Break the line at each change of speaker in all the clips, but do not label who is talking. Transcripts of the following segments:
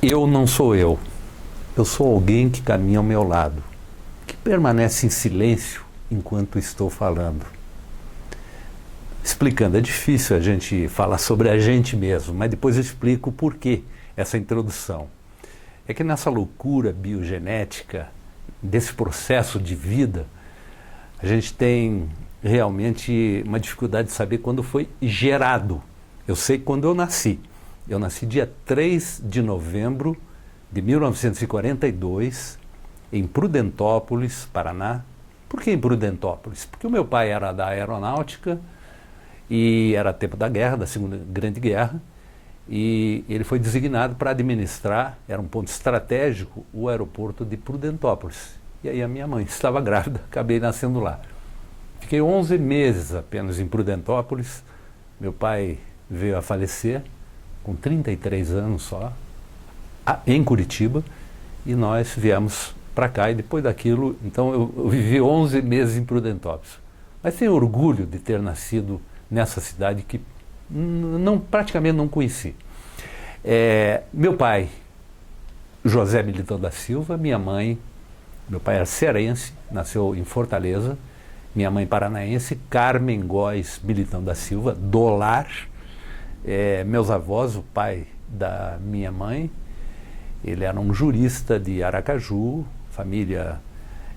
Eu não sou eu. Eu sou alguém que caminha ao meu lado, que permanece em silêncio enquanto estou falando. Explicando, é difícil a gente falar sobre a gente mesmo, mas depois eu explico o porquê essa introdução. É que nessa loucura biogenética, desse processo de vida, a gente tem realmente uma dificuldade de saber quando foi gerado. Eu sei quando eu nasci. Eu nasci dia 3 de novembro de 1942, em Prudentópolis, Paraná. Por que em Prudentópolis? Porque o meu pai era da aeronáutica e era tempo da guerra, da Segunda Grande Guerra, e ele foi designado para administrar, era um ponto estratégico, o aeroporto de Prudentópolis. E aí a minha mãe estava grávida, acabei nascendo lá. Fiquei 11 meses apenas em Prudentópolis. Meu pai veio a falecer com 33 anos só, em Curitiba, e nós viemos para cá, e depois daquilo, então eu vivi 11 meses em Prudentópolis. Mas tenho orgulho de ter nascido nessa cidade que praticamente não conheci. Meu pai, José Militão da Silva, minha mãe, meu pai era cearense, nasceu em Fortaleza, minha mãe paranaense, Carmen Góes Militão da Silva, do lar. Meus avós, o pai da minha mãe, ele era um jurista de Aracaju,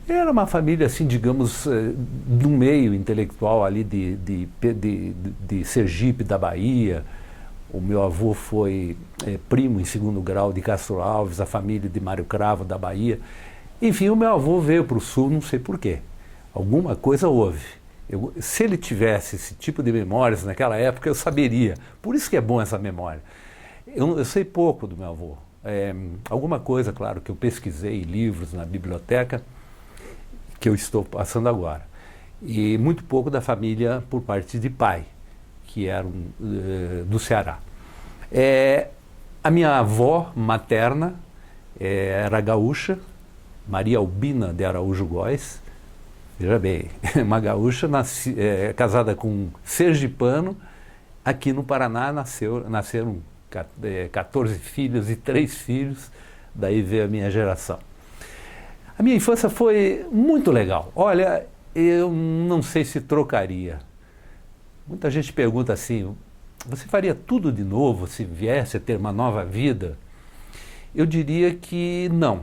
era uma família, assim, digamos, do meio intelectual ali de Sergipe, da Bahia. O meu avô foi primo em segundo grau de Castro Alves, a família de Mário Cravo, da Bahia. Enfim, o meu avô veio para o sul, não sei porquê. Alguma coisa houve. Se ele tivesse esse tipo de memórias naquela época, eu saberia. Por isso que é bom essa memória. Eu sei pouco do meu avô. Alguma coisa, claro, que eu pesquisei, livros na biblioteca, que eu estou passando agora. E muito pouco da família por parte de pai, que eram do Ceará. A minha avó materna era gaúcha, Maria Albina de Araújo Góes. Veja bem, uma gaúcha casada com um sergipano. Aqui no Paraná nasceram 14 filhos e 3 filhos, daí veio a minha geração. A minha infância foi muito legal. Olha, eu não sei se trocaria. Muita gente pergunta assim, você faria tudo de novo se viesse a ter uma nova vida? Eu diria que não.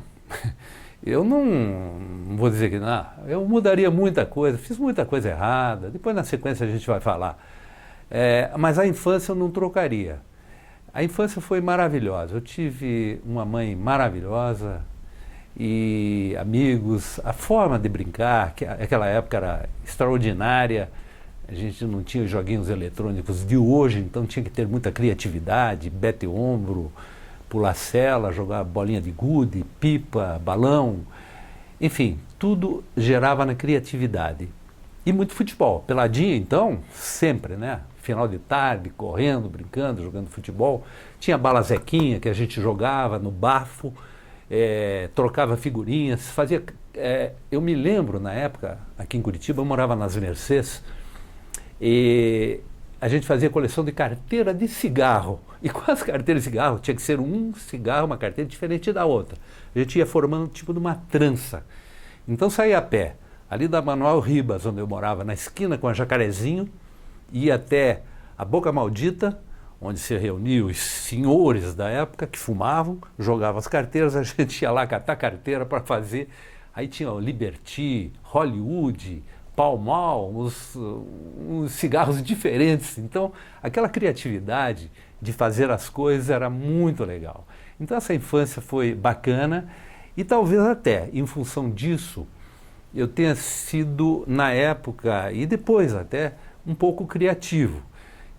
Eu não vou dizer que não, eu mudaria muita coisa, fiz muita coisa errada, depois na sequência a gente vai falar. Mas a infância eu não trocaria. A infância foi maravilhosa, eu tive uma mãe maravilhosa e amigos, a forma de brincar, que aquela época era extraordinária, a gente não tinha os joguinhos eletrônicos de hoje, então tinha que ter muita criatividade, bete-ombro, pular cela, jogar bolinha de gude, pipa, balão, enfim, tudo gerava na criatividade. E muito futebol, peladinha então, sempre, né? Final de tarde, correndo, brincando, jogando futebol. Tinha bala Zequinha que a gente jogava no bafo, trocava figurinhas, fazia... eu me lembro na época, aqui em Curitiba, eu morava nas Mercês, e a gente fazia coleção de carteira de cigarro. E com as carteiras de cigarro, tinha que ser um cigarro, uma carteira diferente da outra. A gente ia formando tipo de uma trança. Então saía a pé, ali da Manuel Ribas, onde eu morava, na esquina com a Jacarezinho, ia até a Boca Maldita, onde se reuniam os senhores da época que fumavam, jogavam as carteiras, a gente ia lá catar carteira para fazer. Aí tinha o Liberty, Hollywood, Pall Mall, uns cigarros diferentes. Então, aquela criatividade de fazer as coisas era muito legal. Então, essa infância foi bacana e talvez até, em função disso, eu tenha sido, na época, e depois até, um pouco criativo.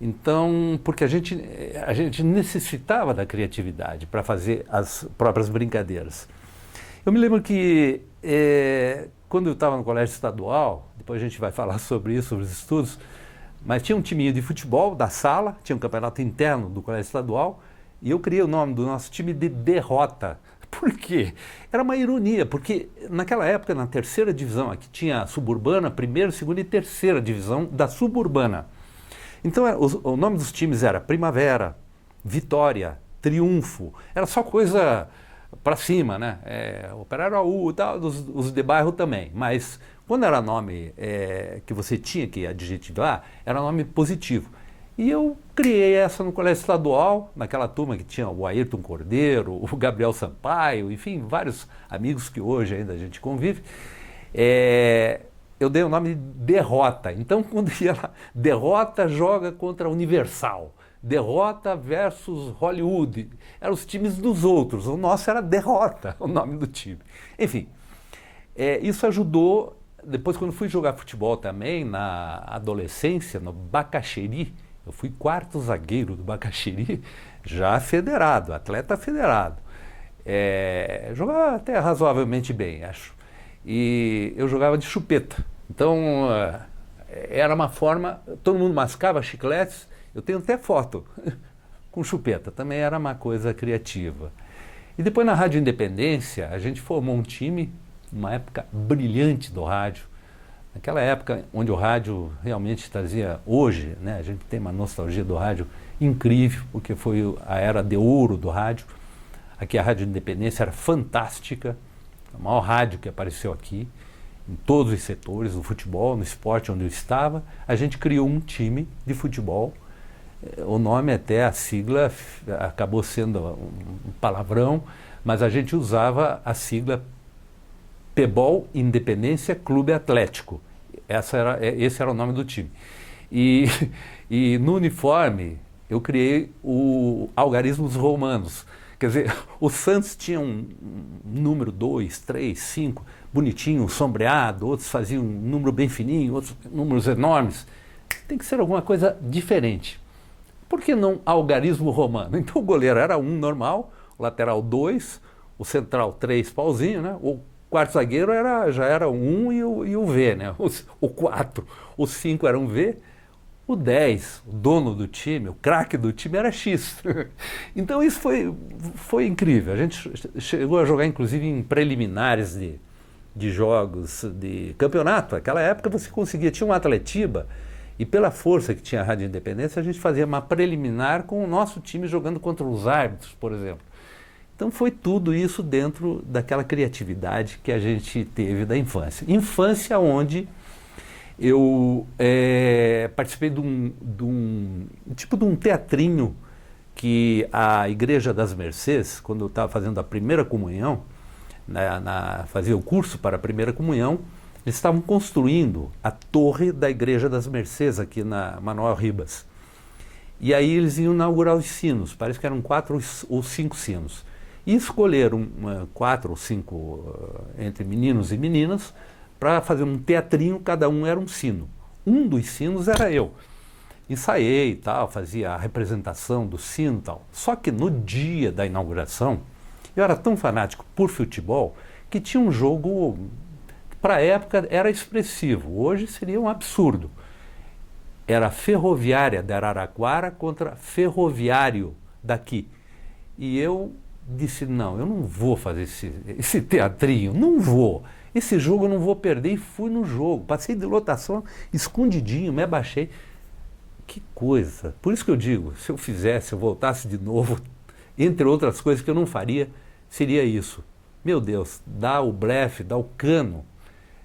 Então, porque a gente necessitava da criatividade para fazer as próprias brincadeiras. Eu me lembro que quando eu estava no colégio estadual, depois a gente vai falar sobre isso, sobre os estudos, mas tinha um timinho de futebol da sala, tinha um campeonato interno do colégio estadual, e eu criei o nome do nosso time de Derrota. Por quê? Era uma ironia, porque naquela época, na terceira divisão, aqui tinha a suburbana, primeira, segunda e terceira divisão da suburbana. Então, o nome dos times era Primavera, Vitória, Triunfo. Era só coisa para cima, né? Operário AU e tal, os de bairro também. Mas quando era nome que você tinha que adjetivar, era nome positivo. E eu criei essa no colégio estadual, naquela turma que tinha o Ayrton Cordeiro, o Gabriel Sampaio, enfim, vários amigos que hoje ainda a gente convive. Eu dei o nome de Derrota. Então, quando ia lá, Derrota joga contra Universal. Derrota versus Hollywood. Eram os times dos outros. O nosso era Derrota, o nome do time. Enfim, isso ajudou. Depois, quando fui jogar futebol também, na adolescência, no Bacaxeri, eu fui quarto zagueiro do Bacaxeri, já federado, atleta federado. Jogava até razoavelmente bem, acho. E eu jogava de chupeta. Então, era uma forma, todo mundo mascava chicletes, eu tenho até foto com chupeta, também era uma coisa criativa. E depois na Rádio Independência, a gente formou um time, uma época brilhante do rádio, naquela época onde o rádio realmente trazia, hoje, né, a gente tem uma nostalgia do rádio incrível, porque foi a era de ouro do rádio. Aqui a Rádio Independência era fantástica, a maior rádio que apareceu aqui, em todos os setores, no futebol, no esporte onde eu estava. A gente criou um time de futebol, o nome até, a sigla, acabou sendo um palavrão, mas a gente usava a sigla Pebol Independência Clube Atlético. Esse era o nome do time. E no uniforme eu criei o Algarismos Romanos. Quer dizer, o Santos tinha um número 2, 3, 5, bonitinho, sombreado, outros faziam um número bem fininho, outros números enormes. Tem que ser alguma coisa diferente. Por que não algarismo romano? Então o goleiro era 1 normal, o lateral 2, o central 3 pauzinho, né? O quarto zagueiro já era 1 e o V, né? O 4, o 5 era um V, o 10, o dono do time, o craque do time era X. Então isso foi incrível. A gente chegou a jogar inclusive em preliminares de jogos de campeonato. Naquela época você conseguia, tinha um Atletiba, e pela força que tinha a Rádio Independência, a gente fazia uma preliminar com o nosso time jogando contra os árbitros, por exemplo. Então foi tudo isso dentro daquela criatividade que a gente teve da infância. Infância onde eu participei de um teatrinho que a Igreja das Mercês, quando eu estava fazendo a primeira comunhão, fazia o curso para a primeira comunhão, eles estavam construindo a torre da Igreja das Mercês aqui na Manuel Ribas. E aí eles iam inaugurar os sinos, parece que eram 4 ou 5 sinos. E escolheram 4 ou 5 entre meninos e meninas para fazer um teatrinho, cada um era um sino. Um dos sinos era eu. Ensaiei e tal, fazia a representação do sino e tal. Só que no dia da inauguração, eu era tão fanático por futebol que tinha um jogo, para a época era expressivo, hoje seria um absurdo. Era a Ferroviária de Araraquara contra Ferroviário daqui. E eu disse, não, eu não vou fazer esse teatrinho, não vou. Esse jogo eu não vou perder, e fui no jogo. Passei de lotação escondidinho, me abaixei. Que coisa. Por isso que eu digo, se eu voltasse de novo, entre outras coisas que eu não faria, seria isso. Meu Deus, dá o blefe, dá o cano,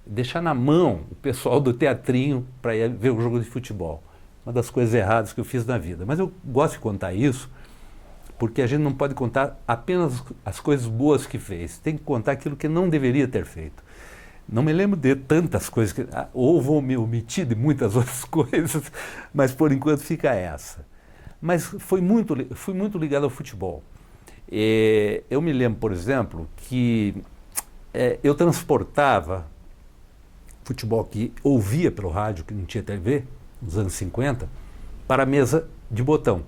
deixar na mão o pessoal do teatrinho para ir ver o jogo de futebol. Uma das coisas erradas que eu fiz na vida. Mas eu gosto de contar isso, porque a gente não pode contar apenas as coisas boas que fez. Tem que contar aquilo que não deveria ter feito. Não me lembro de tantas coisas, ou vou me omitir de muitas outras coisas, mas por enquanto fica essa. Mas fui muito ligado ao futebol. Eu me lembro, por exemplo, que eu transportava futebol que ouvia pelo rádio, que não tinha TV, nos anos 50, para a mesa de botão.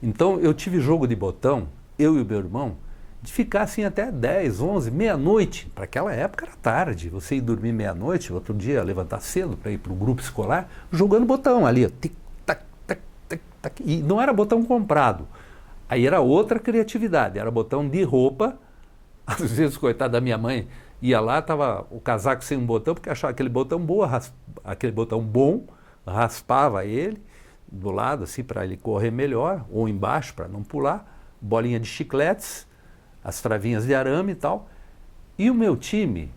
Então eu tive jogo de botão, eu e o meu irmão, de ficar assim até 10, 11, meia-noite. Para aquela época era tarde, você ir dormir meia-noite, outro dia levantar cedo para ir para o grupo escolar, jogando botão ali, tic, tac, tac, tac, tac, e não era botão comprado. Aí era outra criatividade, era botão de roupa. Às vezes, coitada da minha mãe, ia lá, estava o casaco sem um botão, porque achava aquele botão bom, raspava ele do lado assim para ele correr melhor, ou embaixo para não pular, bolinha de chicletes, as travinhas de arame e tal. E o meu time,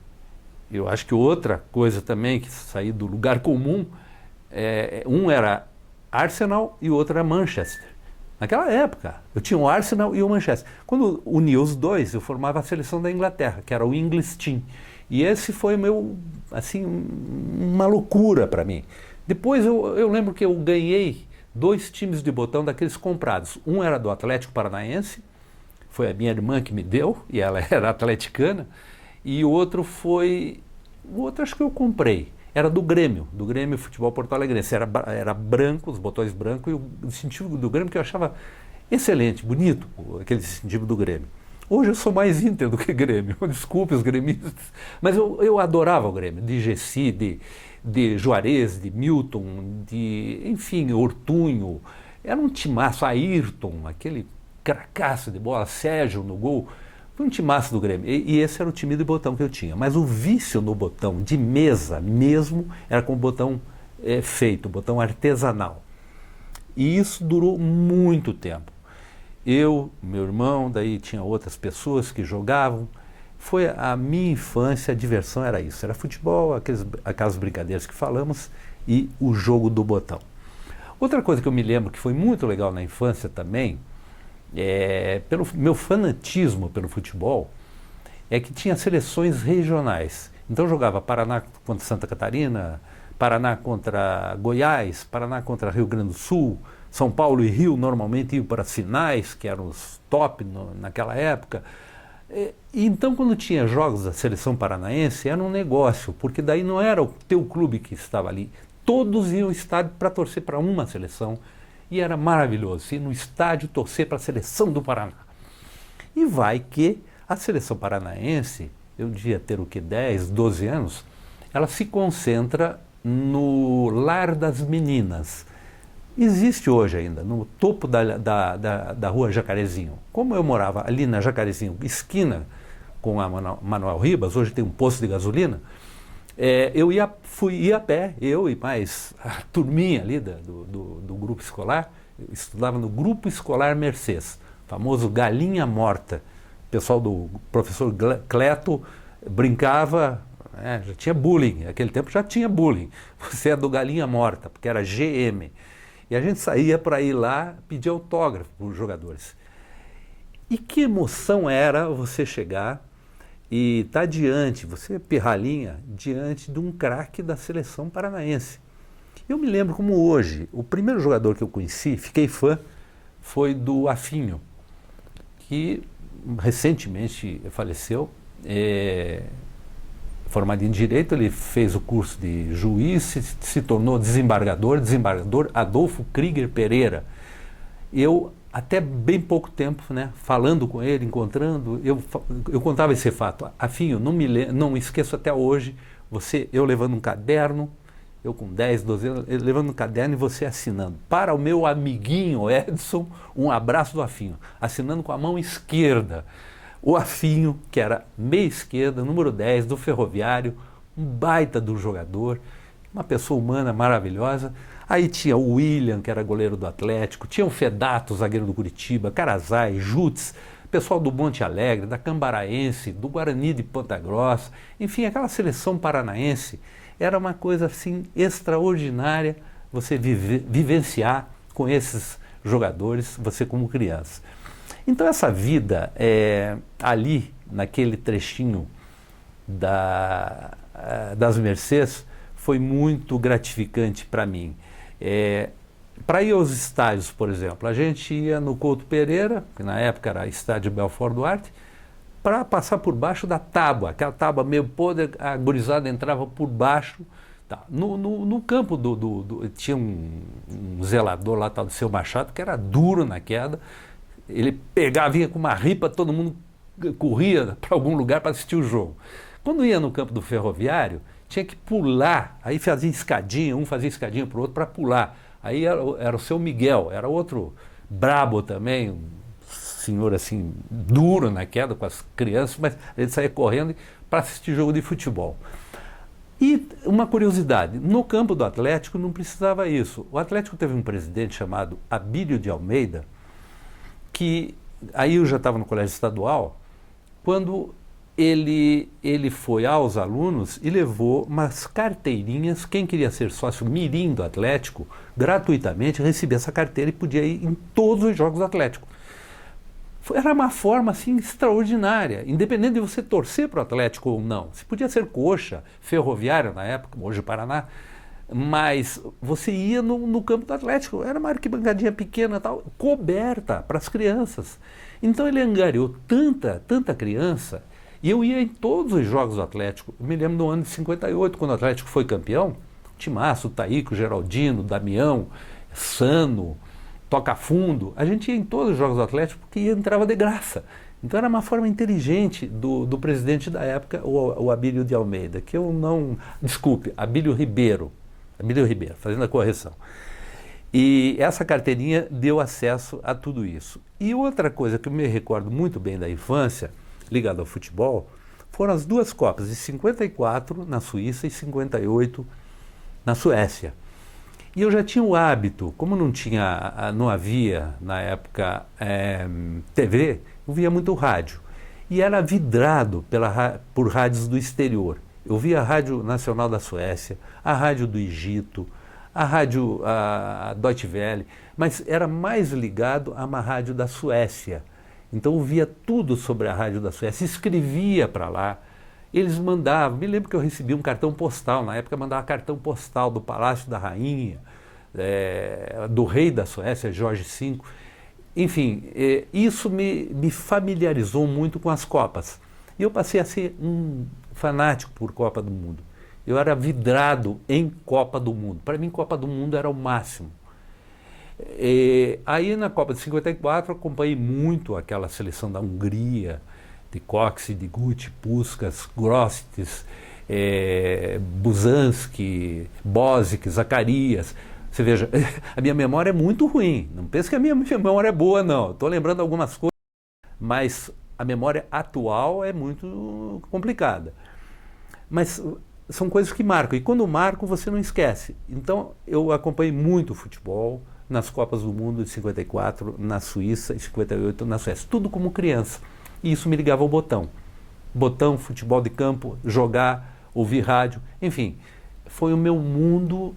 eu acho que outra coisa também que saiu do lugar comum, um era Arsenal e o outro era Manchester. Naquela época, eu tinha o Arsenal e o Manchester. Quando unia os dois, eu formava a seleção da Inglaterra, que era o English Team. E esse foi assim, uma loucura para mim. Depois eu lembro que eu ganhei 2 times de botão daqueles comprados. Um era do Atlético Paranaense, foi a minha irmã que me deu, e ela era atleticana. E o outro acho que eu comprei. Era do Grêmio Futebol Porto Alegrense. Era branco, os botões brancos, e o distintivo do Grêmio que eu achava excelente, bonito, aquele distintivo do Grêmio. Hoje eu sou mais Inter do que Grêmio, desculpe os gremistas, mas eu adorava o Grêmio, de Gessi, de Juarez, de Milton, enfim, Ortunho. Era um timaço, Ayrton, aquele cracaço de bola, Sérgio no gol. Foi um timaço do Grêmio, e esse era o time de botão que eu tinha. Mas o vício no botão de mesa mesmo era com o botão feito, botão artesanal. E isso durou muito tempo. Eu, meu irmão, daí tinha outras pessoas que jogavam. Foi a minha infância, a diversão era isso. Era futebol, aquelas brincadeiras que falamos e o jogo do botão. Outra coisa que eu me lembro que foi muito legal na infância também, pelo meu fanatismo pelo futebol, é que tinha seleções regionais. Então eu jogava Paraná contra Santa Catarina, Paraná contra Goiás, Paraná contra Rio Grande do Sul, São Paulo e Rio normalmente iam para as finais, que eram os top naquela época. Então quando tinha jogos da seleção paranaense era um negócio, porque daí não era o teu clube que estava ali, todos iam ao estádio para torcer para uma seleção. E era maravilhoso ir no estádio torcer para a seleção do Paraná. E vai que a seleção paranaense, eu devia ter 10, 12 anos, ela se concentra no Lar das Meninas. Existe hoje ainda, no topo da rua Jacarezinho. Como eu morava ali na Jacarezinho, esquina com a Manuel Ribas, hoje tem um posto de gasolina, eu ia a pé, eu e mais a turminha ali do grupo escolar. Eu estudava no Grupo Escolar Mercês, famoso Galinha Morta. O pessoal do professor Cleto brincava, já tinha bullying, naquele tempo já tinha bullying. Você é do Galinha Morta, porque era GM. E a gente saía para ir lá pedir autógrafo para os jogadores. E que emoção era você chegar e está diante, você pirralhinha, diante de um craque da seleção paranaense. Eu me lembro como hoje, o primeiro jogador que eu conheci, fiquei fã, foi do Afinho, que recentemente faleceu, formado em Direito. Ele fez o curso de juiz, se tornou desembargador Adolfo Krieger Pereira. Eu, até bem pouco tempo, falando com ele, encontrando, eu contava esse fato. Afinho, não esqueço até hoje, eu levando um caderno, eu com 10, 12 anos, levando um caderno e você assinando. Para o meu amiguinho Edson, um abraço do Afinho, assinando com a mão esquerda. O Afinho, que era meia esquerda, número 10 do Ferroviário, um baita do jogador, uma pessoa humana maravilhosa. Aí tinha o William, que era goleiro do Atlético, tinha o Fedato, zagueiro do Curitiba, Carazai, Jutz, pessoal do Monte Alegre, da Cambaraense, do Guarani de Ponta Grossa, enfim, aquela seleção paranaense era uma coisa assim extraordinária você vivenciar com esses jogadores, você como criança. Então essa vida ali, naquele trechinho das Mercês, foi muito gratificante para mim. Para ir aos estádios, por exemplo, a gente ia no Couto Pereira, que na época era estádio Belfort Duarte, para passar por baixo da tábua, aquela tábua meio podre, a gurizada entrava por baixo. Tá. No campo tinha um zelador lá, tal do Seu Machado, que era duro na queda. Ele vinha com uma ripa, todo mundo corria para algum lugar para assistir o jogo. Quando ia no campo do Ferroviário, tinha que pular, aí fazia escadinha, um fazia escadinha para o outro para pular. Aí era o Seu Miguel, era outro brabo também, um senhor assim, duro na queda com as crianças, mas ele saía correndo para assistir jogo de futebol. E uma curiosidade, no campo do Atlético não precisava isso. O Atlético teve um presidente chamado Abílio de Almeida, que Aí eu já estava no colégio estadual, quando ele foi aos alunos e levou umas carteirinhas. Quem queria ser sócio mirim do Atlético, gratuitamente recebia essa carteira e podia ir em todos os jogos do Atlético. Era uma forma assim extraordinária, independente de você torcer para o Atlético ou não. Você podia ser coxa, Ferroviário na época, hoje Paraná, mas você ia no campo do Atlético. Era uma arquibancadinha pequena, tal, coberta para as crianças. Então ele angariou tanta criança, e eu ia em todos os jogos do Atlético. Eu me lembro do ano de 58, quando o Atlético foi campeão, Timaço, Taíco, Geraldino, Damião, Sano, Toca Fundo, a gente ia em todos os jogos do Atlético porque entrava de graça. Então era uma forma inteligente do presidente da época, o Abílio de Almeida, que eu não... Desculpe, Abílio Ribeiro, fazendo a correção. E essa carteirinha deu acesso a tudo isso. E outra coisa que eu me recordo muito bem da infância, ligada ao futebol, foram as duas Copas, de 54 na Suíça e 58 na Suécia. E eu já tinha o hábito, como não havia na época TV, eu via muito rádio. E era vidrado por rádios do exterior. Eu via a Rádio Nacional da Suécia, a Rádio do Egito, a Rádio Deutsche Welle, mas era mais ligado a uma rádio da Suécia. Então eu via tudo sobre a rádio da Suécia, escrevia para lá. Eles mandavam, me lembro que eu recebi um cartão postal, na época mandava cartão postal do Palácio da Rainha, do rei da Suécia, Jorge V. Enfim, isso me familiarizou muito com as Copas. E eu passei a ser um fanático por Copa do Mundo. Eu era vidrado em Copa do Mundo. Para mim, Copa do Mundo era o máximo. Aí na Copa de 54 acompanhei muito aquela seleção da Hungria, de Cox, de Guti, Puskás, Grostic, Buzanski, Bozic, Zacarias. Você veja, a minha memória é muito ruim. Não pense que a minha memória é boa, não. Estou lembrando algumas coisas, mas a memória atual é muito complicada. Mas são coisas que marcam. E quando marcam, você não esquece. Então, eu acompanhei muito futebol nas Copas do Mundo de 54, na Suíça, e 58 na Suécia. Tudo como criança. E isso me ligava ao botão. Botão, futebol de campo, jogar, ouvir rádio. Enfim, foi o meu mundo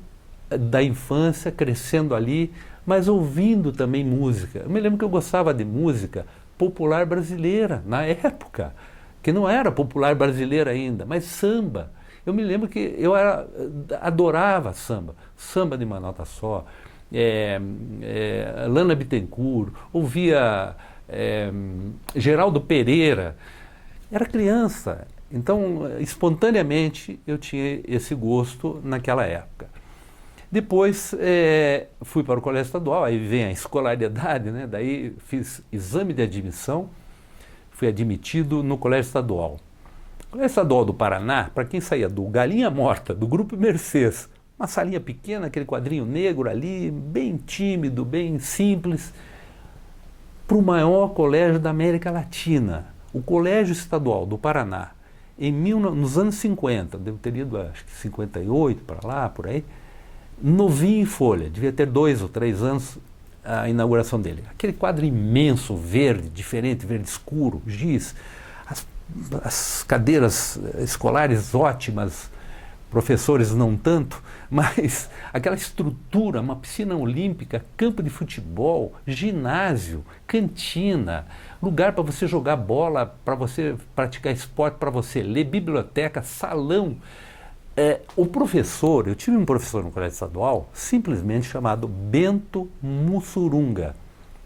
da infância, crescendo ali, mas ouvindo também música. Eu me lembro que eu gostava de música popular brasileira, na época, que não era popular brasileira ainda, mas samba. Eu me lembro que eu adorava samba, samba de uma nota só, Lana Bittencourt, ouvia Geraldo Pereira. Era criança, então espontaneamente eu tinha esse gosto naquela época. Depois fui para o colégio estadual, aí vem a escolaridade, né? Daí fiz exame de admissão, fui admitido no colégio estadual. O colégio estadual do Paraná, para quem saía do Galinha Morta, do Grupo Mercês, uma salinha pequena, aquele quadrinho negro ali, bem tímido, bem simples, para o maior colégio da América Latina, o Colégio Estadual do Paraná, nos anos 50, devo ter ido acho que 58 para lá, por aí, novinho em folha, devia ter 2 ou 3 anos a inauguração dele. Aquele quadro imenso, verde, diferente, verde escuro, giz, as cadeiras escolares ótimas, professores não tanto, mas aquela estrutura, uma piscina olímpica, campo de futebol, ginásio, cantina, lugar para você jogar bola, para você praticar esporte, para você ler, biblioteca, salão. O professor, eu tive um professor no colégio estadual, simplesmente chamado Bento Mussurunga,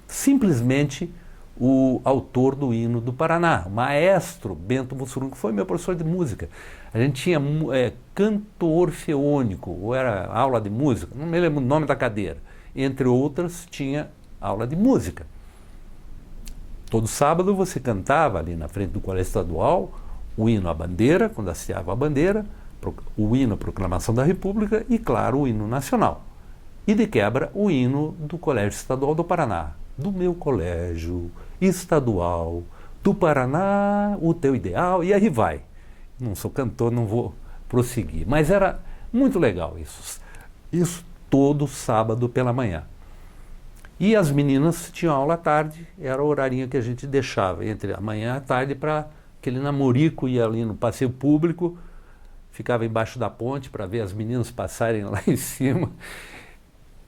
simplesmente o autor do hino do Paraná, o maestro Bento Mussurunga, foi meu professor de música. A gente tinha canto orfeônico, ou era aula de música, não me lembro o nome da cadeira, entre outras tinha aula de música. Todo sábado você cantava ali na frente do colégio estadual o hino à bandeira, quando hasteava a bandeira, o hino à proclamação da República e, claro, o hino nacional. E, de quebra, o hino do Colégio Estadual do Paraná. Do meu colégio estadual do Paraná, o teu ideal, e aí vai. Não sou cantor, não vou prosseguir. Mas era muito legal isso. Isso todo sábado pela manhã. E as meninas tinham aula à tarde, era o horarinho que a gente deixava, entre a manhã e a tarde, para aquele namorico, ia ali no passeio público, ficava embaixo da ponte para ver as meninas passarem lá em cima.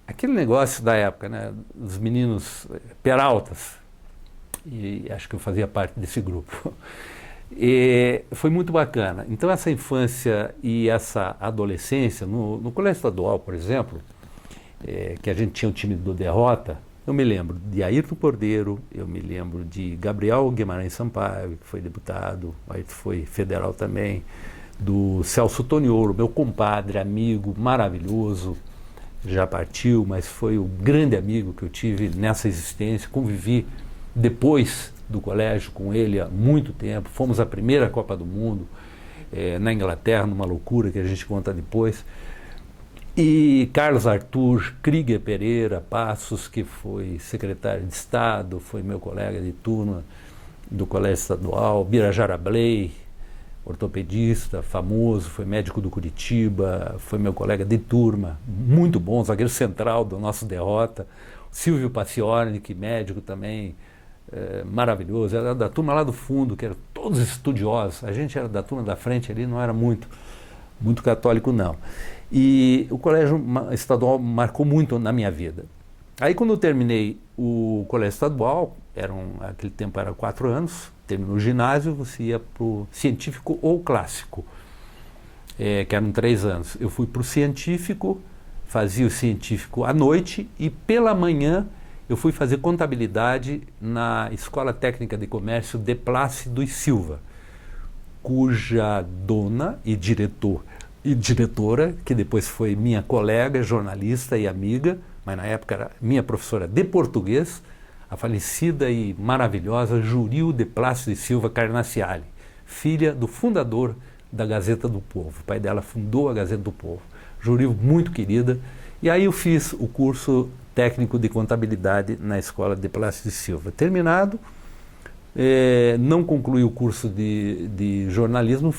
Aquele negócio da época, né? Os meninos peraltas, e acho que eu fazia parte desse grupo. E foi muito bacana. Então essa infância e essa adolescência, no colégio estadual, por exemplo, que a gente tinha o time do Derrota, eu me lembro de Ayrton Cordeiro, eu me lembro de Gabriel Guimarães Sampaio, que foi deputado, aí foi federal também, do Celso Toniolo, meu compadre, amigo, maravilhoso, já partiu, mas foi o grande amigo que eu tive nessa existência, convivi depois do colégio com ele há muito tempo, fomos à primeira Copa do Mundo, na Inglaterra, numa loucura que a gente conta depois. E Carlos Arthur Krieger Pereira Passos, que foi secretário de Estado, foi meu colega de turma do Colégio Estadual, Birajara Bley, ortopedista, famoso, foi médico do Curitiba, foi meu colega de turma, muito bom, zagueiro central do nosso Derrota, Silvio Paciorni, que médico também, maravilhoso, era da turma lá do fundo, que eram todos estudiosos, a gente era da turma da frente ali, não era muito católico não. E o colégio estadual marcou muito na minha vida. Aí quando eu terminei o colégio estadual, aquele tempo era 4 anos, terminou o ginásio, você ia para o científico ou clássico, que eram 3 anos. Eu fui para o científico, fazia o científico à noite e pela manhã eu fui fazer contabilidade na Escola Técnica de Comércio de Plácido e Silva, cuja dona e diretora, que depois foi minha colega, jornalista e amiga, mas na época era minha professora de português, a falecida e maravilhosa Juril de Plácido e Silva Carnaciali, filha do fundador da Gazeta do Povo. O pai dela fundou a Gazeta do Povo. Juril, muito querida. E aí eu fiz o curso técnico de contabilidade na Escola de Plácido e Silva. Terminado, não concluí o curso de jornalismo,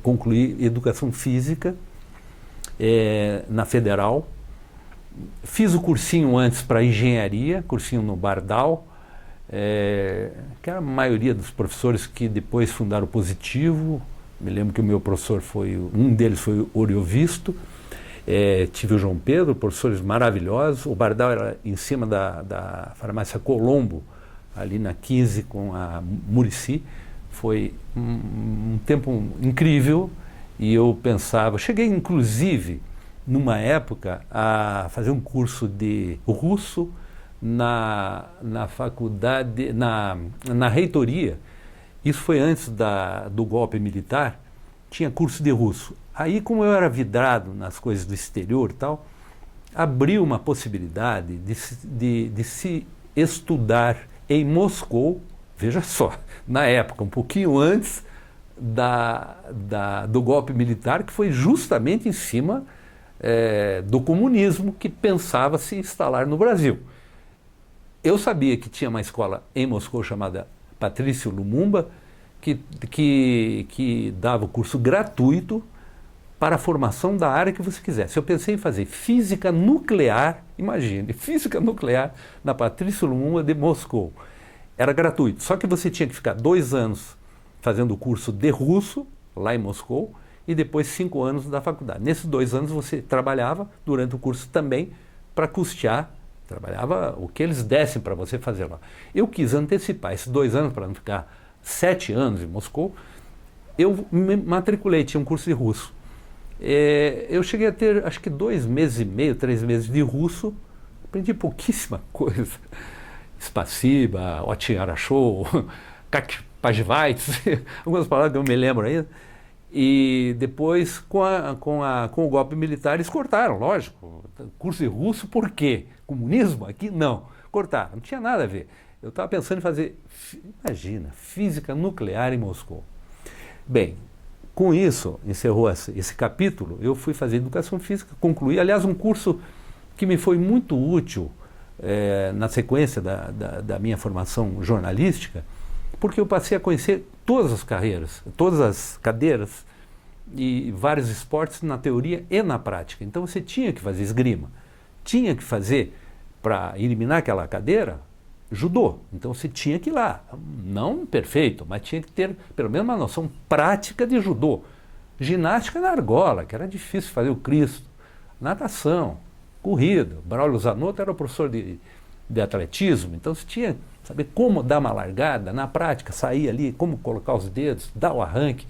concluí educação física na Federal. Fiz o cursinho antes para engenharia, cursinho no Bardal, que era a maioria dos professores que depois fundaram o Positivo. Me lembro que o meu professor um deles foi o Oriovisto. Tive o João Pedro, professores maravilhosos. O Bardal era em cima da farmácia Colombo, ali na 15 com a Muricy. Foi um tempo incrível e eu pensava, cheguei inclusive numa época a fazer um curso de russo na faculdade, na reitoria. Isso foi antes do golpe militar, tinha curso de russo. Aí, como eu era vidrado nas coisas do exterior e tal, abriu uma possibilidade de se estudar em Moscou, veja só, na época, um pouquinho antes do golpe militar, que foi justamente em cima do comunismo que pensava se instalar no Brasil. Eu sabia que tinha uma escola em Moscou chamada Patrício Lumumba, que dava o curso gratuito para a formação da área que você quisesse. Eu pensei em fazer física nuclear, imagine, física nuclear na Patrício Lumumba de Moscou. Era gratuito, só que você tinha que ficar 2 anos fazendo o curso de russo, lá em Moscou, e depois 5 anos da faculdade. Nesses 2 anos você trabalhava durante o curso também para custear, trabalhava o que eles dessem para você fazer lá. Eu quis antecipar esses 2 anos para não ficar 7 anos em Moscou. Eu me matriculei, tinha um curso de russo. Eu cheguei a ter acho que 2 meses e meio, 3 meses de russo, aprendi pouquíssima coisa. Spasiba, Очень хорошо, как поживаете, algumas palavras que eu me lembro ainda. E depois, com o golpe militar, eles cortaram, lógico. Curso de russo, por quê? Comunismo? Aqui não. Cortaram, não tinha nada a ver. Eu estava pensando em fazer, imagina, física nuclear em Moscou. Bem, com isso, encerrou esse capítulo, eu fui fazer educação física, concluí, aliás, um curso que me foi muito útil na sequência da minha formação jornalística, porque eu passei a conhecer todas as carreiras, todas as cadeiras e vários esportes na teoria e na prática. Então você tinha que fazer esgrima, tinha que fazer para eliminar aquela cadeira, judô. Então você tinha que ir lá, não perfeito, mas tinha que ter pelo menos uma noção prática de judô. Ginástica na argola, que era difícil fazer o Cristo. Natação, corrida. Braulio Zanotto era o professor de atletismo, então você tinha que saber como dar uma largada, na prática, sair ali, como colocar os dedos, dar o arranque,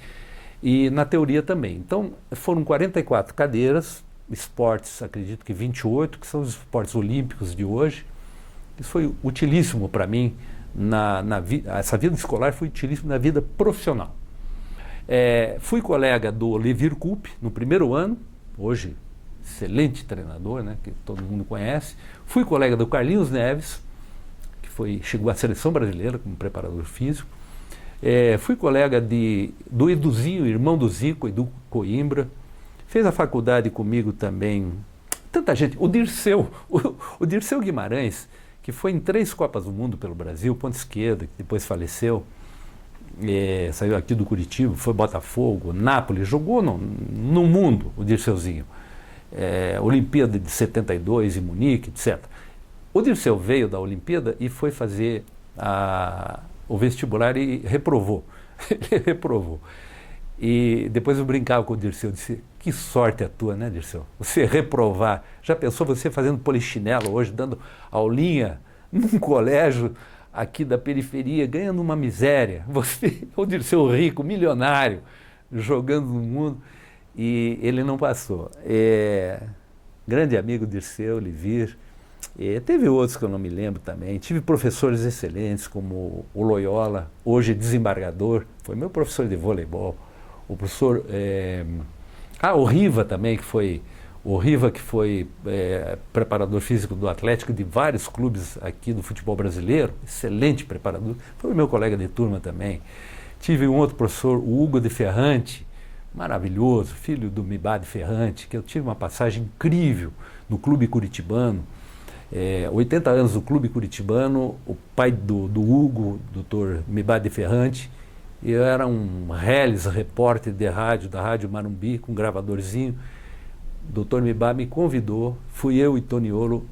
e na teoria também. Então foram 44 cadeiras, esportes, acredito que 28, que são os esportes olímpicos de hoje. Isso foi utilíssimo para mim, essa vida escolar foi utilíssima na vida profissional. Fui colega do Levir Coupe no primeiro ano, hoje excelente treinador, né, que todo mundo conhece. Fui colega do Carlinhos Neves, que chegou à seleção brasileira como preparador físico. Fui colega do Eduzinho, irmão do Zico, Edu Coimbra. Fez a faculdade comigo também tanta gente. O Dirceu, o Dirceu Guimarães, que foi em 3 Copas do Mundo pelo Brasil, ponta esquerda, que depois faleceu. Saiu aqui do Curitiba, foi Botafogo, Nápoles, jogou no mundo, o Dirceuzinho. Olimpíada de 72 em Munique, etc. O Dirceu veio da Olimpíada e foi fazer o vestibular e reprovou. Ele reprovou. E depois eu brincava com o Dirceu, disse, que sorte a tua, né, Dirceu? Você reprovar. Já pensou você fazendo polichinelo hoje, dando aulinha num colégio aqui da periferia, ganhando uma miséria? Você, o Dirceu rico, milionário, jogando no mundo. E ele não passou. Grande amigo Dirceu, Livir. Teve outros que eu não me lembro também. Tive professores excelentes, como o Loyola, hoje desembargador, foi meu professor de voleibol. O professor... o Riva também, que foi preparador físico do Atlético, de vários clubes aqui do futebol brasileiro, excelente preparador, foi meu colega de turma também. Tive um outro professor, o Hugo de Ferrante, maravilhoso, filho do Mibá de Ferrante, que eu tive uma passagem incrível no Clube Curitibano. 80 anos do Clube Curitibano, o pai do Hugo, doutor Mibá de Ferrante, eu era um reles, repórter de rádio, da Rádio Marumbi, com um gravadorzinho. O doutor Mibá me convidou, fui eu e Toniolo,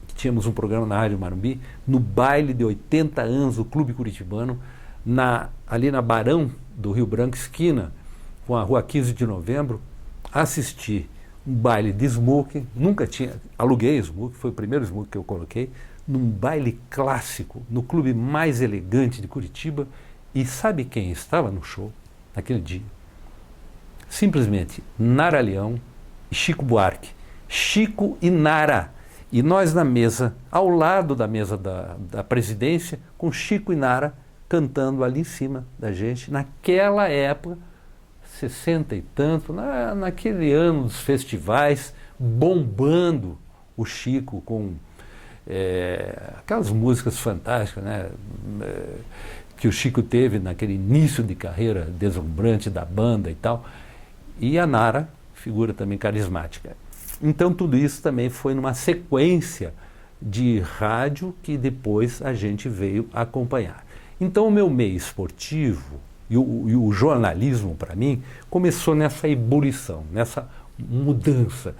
que tínhamos um programa na Rádio Marumbi, no baile de 80 anos do Clube Curitibano, ali na Barão do Rio Branco, esquina, com a Rua 15 de Novembro, assisti um baile de smoking, nunca tinha, aluguei smoking, foi o primeiro smoking que eu coloquei, num baile clássico, no clube mais elegante de Curitiba. E sabe quem estava no show naquele dia? Simplesmente Nara Leão e Chico Buarque. Chico e Nara. E nós na mesa, ao lado da mesa da presidência, com Chico e Nara cantando ali em cima da gente, naquela época, 60 e tanto, naquele ano dos festivais, bombando o Chico com aquelas músicas fantásticas, né? Que o Chico teve naquele início de carreira deslumbrante da banda e tal, e a Nara, figura também carismática. Então tudo isso também foi numa sequência de rádio que depois a gente veio acompanhar. Então o meu meio esportivo e o jornalismo, para mim, começou nessa ebulição, nessa mudança.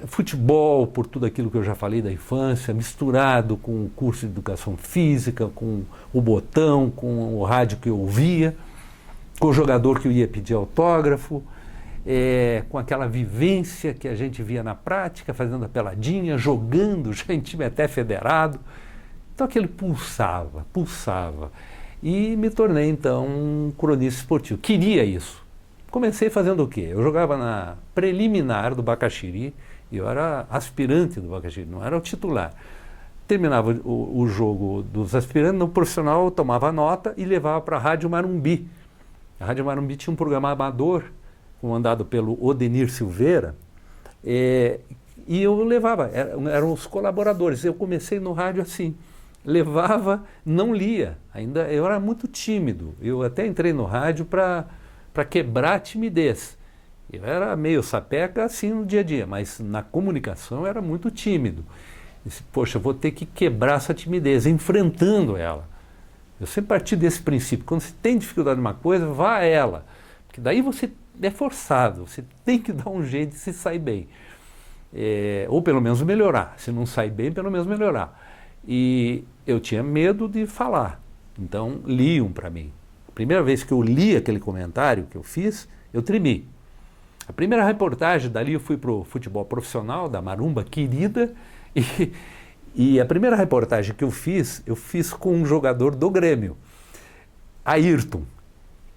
Futebol, por tudo aquilo que eu já falei da infância, misturado com o curso de educação física, com o botão, com o rádio que eu ouvia, com o jogador que eu ia pedir autógrafo, com aquela vivência que a gente via na prática, fazendo a peladinha, jogando, já em time até federado. Então aquele pulsava. E me tornei então um cronista esportivo. Queria isso. Comecei fazendo o quê? Eu jogava na preliminar do Bacaxiri, e eu era aspirante do Bacaxiri, não era o titular. Terminava o jogo dos aspirantes, no profissional eu tomava nota e levava para a Rádio Marumbi. A Rádio Marumbi tinha um programa amador, comandado pelo Odenir Silveira, e eu levava, eram os colaboradores. Eu comecei no rádio assim, levava, não lia, ainda eu era muito tímido. Eu até entrei no rádio para quebrar a timidez. Eu era meio sapeca assim no dia a dia, mas na comunicação eu era muito tímido. Disse, poxa, eu vou ter que quebrar essa timidez, enfrentando ela. Eu sempre parti desse princípio, quando você tem dificuldade numa coisa, vá a ela, porque daí você é forçado, você tem que dar um jeito de se sair bem. ou pelo menos melhorar. Se não sair bem, pelo menos melhorar. E eu tinha medo de falar, então liam para mim. A primeira vez que eu li aquele comentário que eu fiz, eu tremi. A primeira reportagem dali eu fui para o futebol profissional, da Marumba querida, e a primeira reportagem que eu fiz com um jogador do Grêmio, Ayrton,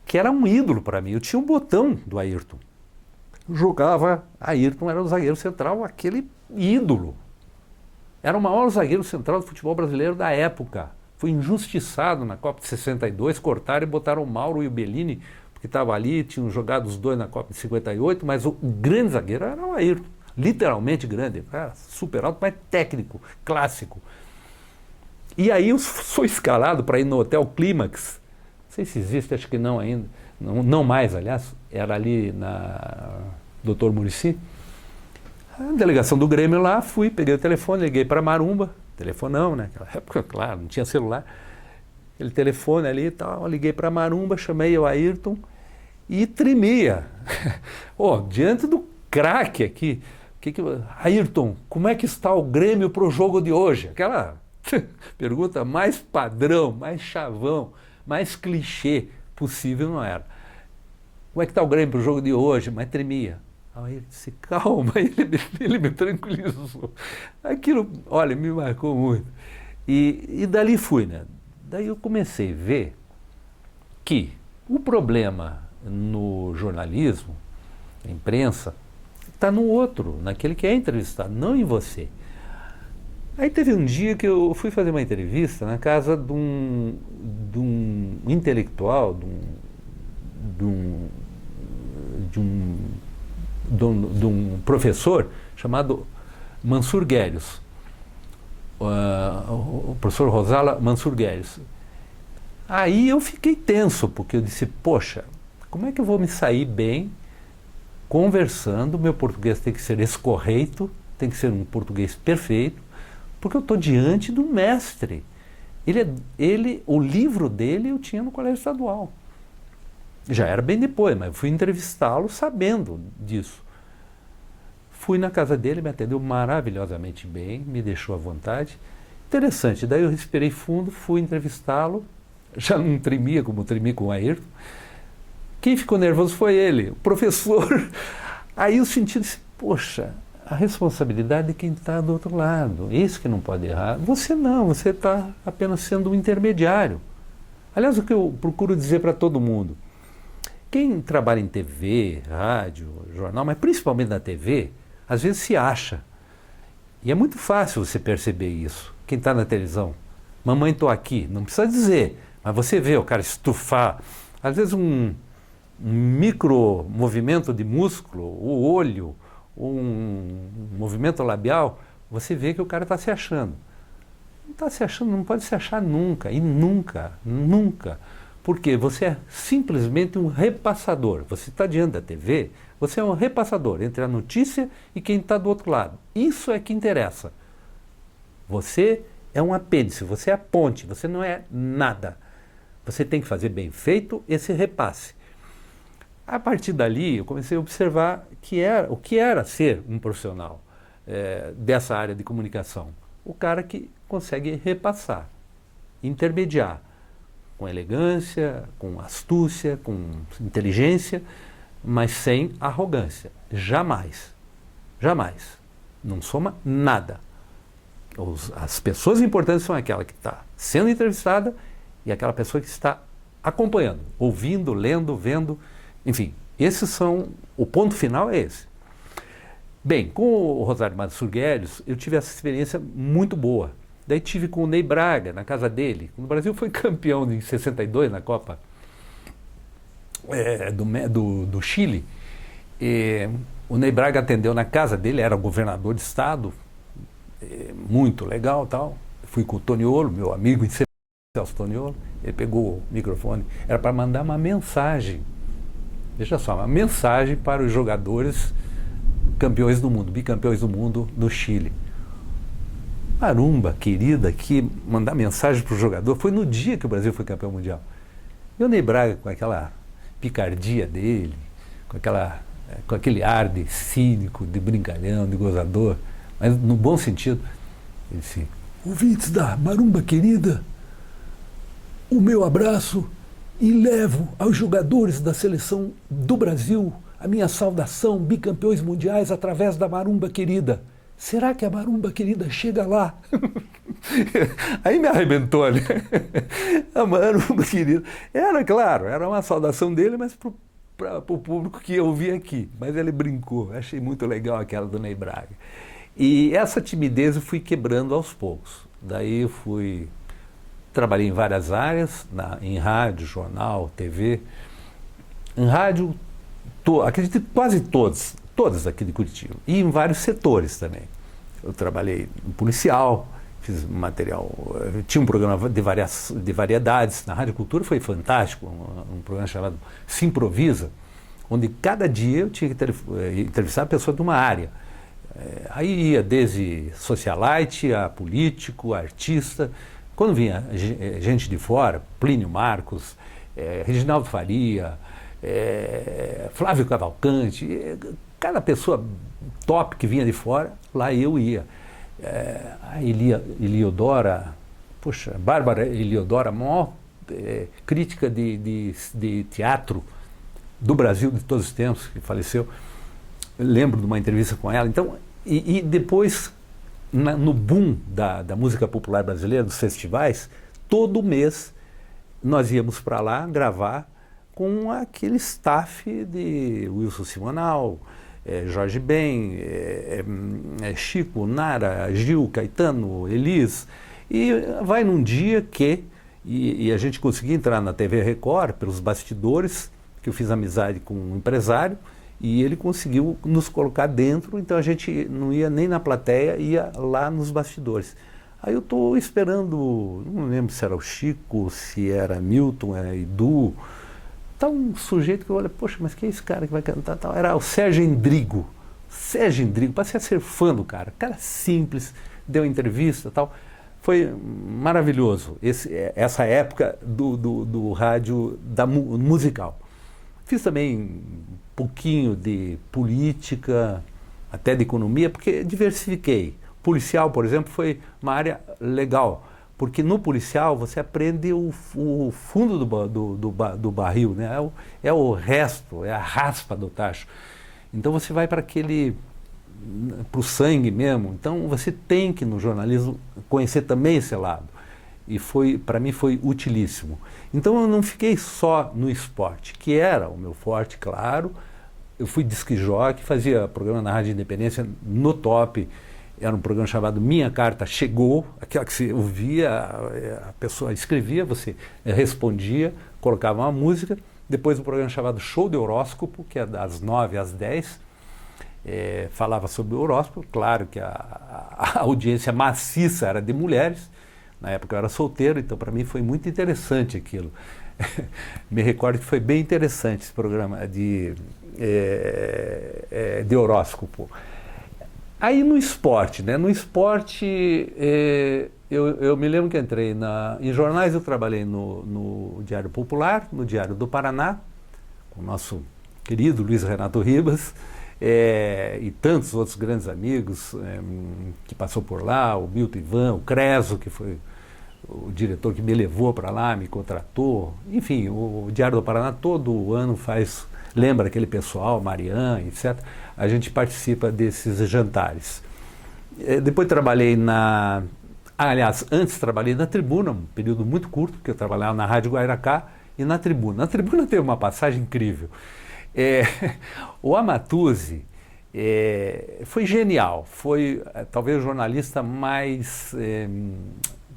que era um ídolo para mim. Eu tinha um botão do Ayrton. Jogava, Ayrton era o zagueiro central, aquele ídolo. Era o maior zagueiro central do futebol brasileiro da época. Foi injustiçado na Copa de 62, cortaram e botaram o Mauro e o Bellini, porque estavam ali, tinham jogado os dois na Copa de 58, mas o grande zagueiro era o Ayrton. Literalmente grande, cara, super alto, mas técnico, clássico. E aí eu sou escalado para ir no Hotel Clímax. Não sei se existe, acho que não ainda. Não mais, aliás, era ali na Dr. Muricy. A delegação do Grêmio lá, fui, peguei o telefone, liguei para Marumba, telefonão, né? Naquela época, claro, não tinha celular. Aquele telefone ali e tal, liguei para Marumba, chamei o Ayrton e tremia. Diante do craque aqui, Ayrton, como é que está o Grêmio para o jogo de hoje? Aquela pergunta mais padrão, mais chavão, mais clichê possível não era. Como é que está o Grêmio para o jogo de hoje? Mas tremia. Aí ele disse, calma, ele me tranquilizou. Aquilo, olha, me marcou muito. E dali fui, né? Daí eu comecei a ver que o problema no jornalismo, na imprensa, está no outro, naquele que é entrevistado, não em você. Aí teve um dia que eu fui fazer uma entrevista na casa de um intelectual, de um professor chamado Mansur Guérios, o professor Rosala Mansur Guérios. Aí eu fiquei tenso, porque eu disse, poxa, como é que eu vou me sair bem conversando? Meu português tem que ser escorreito, tem que ser um português perfeito, porque eu estou diante do mestre. O livro dele eu tinha no colégio estadual. Já era bem depois, mas eu fui entrevistá-lo sabendo disso. Fui na casa dele, me atendeu maravilhosamente bem, me deixou à vontade. Interessante, daí eu respirei fundo, fui entrevistá-lo, já não tremia como tremi com o Ayrton. Quem ficou nervoso foi ele, o professor. Aí eu senti, poxa, a responsabilidade de quem está do outro lado, esse que não pode errar. Você não, você está apenas sendo um intermediário. Aliás, o que eu procuro dizer para todo mundo, quem trabalha em TV, rádio, jornal, mas principalmente na TV, às vezes se acha. E é muito fácil você perceber isso. Quem está na televisão, mamãe, estou aqui, não precisa dizer, mas você vê o cara estufar, às vezes um micro movimento de músculo, o olho, um movimento labial, você vê que o cara está se achando. Não está se achando, não pode se achar nunca, e nunca, nunca. Porque você é simplesmente um repassador. Você está diante da TV, você é um repassador entre a notícia e quem está do outro lado. Isso é que interessa. Você é um apêndice, você é a ponte, você não é nada. Você tem que fazer bem feito esse repasse. A partir dali, eu comecei a observar o que era ser um profissional dessa área de comunicação. O cara que consegue repassar, intermediar, com elegância, com astúcia, com inteligência, mas sem arrogância. Jamais. Jamais. Não soma nada. As pessoas importantes são aquela que está sendo entrevistada e aquela pessoa que está acompanhando, ouvindo, lendo, vendo, enfim, o ponto final é esse. Bem, com o Rosário Mansur Guérios, eu tive essa experiência muito boa. Daí tive com o Ney Braga, na casa dele. O Brasil foi campeão em 62 na Copa do Chile. E o Ney Braga atendeu na casa dele, era governador de estado, muito legal tal. Fui com o Toniolo, meu amigo, Celso Toniolo. Ele pegou o microfone, era para mandar uma mensagem. Veja só, uma mensagem para os jogadores campeões do mundo, bicampeões do mundo no Chile. Marumba, querida, aqui, mandar mensagem para o jogador, foi no dia que o Brasil foi campeão mundial. E o Ney Braga, com aquela picardia dele, com aquela com aquele ar de cínico, de brincalhão, de gozador, mas no bom sentido. Ele disse: ouvintes da Marumba Querida, o meu abraço e levo aos jogadores da seleção do Brasil a minha saudação, bicampeões mundiais através da Marumba Querida. Será que a Marumba Querida chega lá? Aí me arrebentou, né? A Marumba Querida. Era, claro, era uma saudação dele, mas para o público que eu vi aqui. Mas ele brincou, achei muito legal aquela do Ney Braga. E essa timidez eu fui quebrando aos poucos. Daí eu trabalhei em várias áreas, em rádio, jornal, TV. Em rádio, acredito que quase todas aqui de Curitiba. E em vários setores também. Eu trabalhei no policial, fiz material, tinha um programa de variedades. Na Rádio Cultura foi fantástico, um programa chamado Se Improvisa, onde cada dia eu tinha que entrevistar a pessoa de uma área. Aí ia desde socialite a político, a artista. Quando vinha gente de fora, Plínio Marcos, Reginaldo Faria, Flávio Cavalcante, cada pessoa top que vinha de fora, lá eu ia. A Eliodora, poxa, Bárbara Eliodora, a maior crítica de teatro do Brasil de todos os tempos, que faleceu. Eu lembro de uma entrevista com ela. Então, e depois, no boom da música popular brasileira, dos festivais, todo mês nós íamos para lá gravar com aquele staff de Wilson Simonal, Jorge Ben, Chico, Nara, Gil, Caetano, Elis. E vai num dia que, e a gente conseguia entrar na TV Record pelos bastidores, que eu fiz amizade com um empresário, e ele conseguiu nos colocar dentro, então a gente não ia nem na plateia, ia lá nos bastidores. Aí eu estou esperando, não lembro se era o Chico, se era Milton, era Edu. Tá um sujeito que eu olho, poxa, mas quem é esse cara que vai cantar tal? Era o Sérgio Endrigo. Sérgio Endrigo, passei a ser fã do cara. Cara simples, deu entrevista e tal. Foi maravilhoso essa época do rádio musical. Fiz também um pouquinho de política, até de economia, porque diversifiquei. Policial, por exemplo, foi uma área legal. Porque no policial você aprende o fundo do barril, né? É o resto, é a raspa do tacho. Então você vai para o sangue mesmo. Então você tem que, no jornalismo, conhecer também esse lado. E para mim foi utilíssimo. Então eu não fiquei só no esporte, que era o meu forte, claro. Eu fui disc jockey, fazia programa na Rádio Independência, no Top. Era um programa chamado Minha Carta Chegou, aquela que você ouvia, a pessoa escrevia, você respondia, colocava uma música. Depois um programa chamado Show de Horóscopo, que é das 9 às 10, falava sobre o horóscopo. Claro que a audiência maciça era de mulheres. Na época eu era solteiro, então para mim foi muito interessante aquilo. Me recordo que foi bem interessante esse programa de horóscopo. Aí no esporte, né? No esporte, eu me lembro que entrei em jornais. Eu trabalhei no Diário Popular, no Diário do Paraná, com o nosso querido Luiz Renato Ribas, e tantos outros grandes amigos que passou por lá, o Milton Ivan, o Creso, que foi o diretor que me levou para lá, me contratou. Enfim, o Diário do Paraná todo ano lembra aquele pessoal, Mariana, etc. A gente participa desses jantares. Depois trabalhei aliás, antes trabalhei na Tribuna, um período muito curto, porque eu trabalhava na Rádio Guairacá e na Tribuna. Na Tribuna teve uma passagem incrível. O Amatuzzi foi genial, foi talvez o jornalista mais,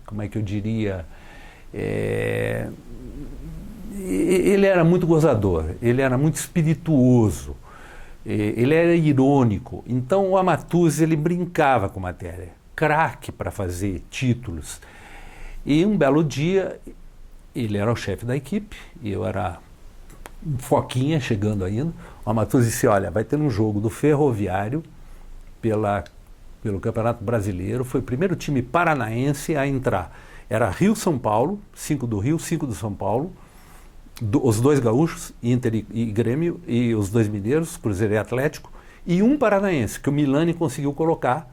como é que eu diria, ele era muito gozador, ele era muito espirituoso, ele era irônico. Então o Amatuzzi, ele brincava com matéria, craque para fazer títulos. E um belo dia, ele era o chefe da equipe, e eu era um foquinha chegando ainda. O Amatuzzi disse: olha, vai ter um jogo do Ferroviário pelo Campeonato Brasileiro. Foi o primeiro time paranaense a entrar. Era Rio-São Paulo, 5 do Rio, 5 do São Paulo. os dois gaúchos, Inter e Grêmio, e os dois mineiros, Cruzeiro e Atlético, e um paranaense, que o Milani conseguiu colocar.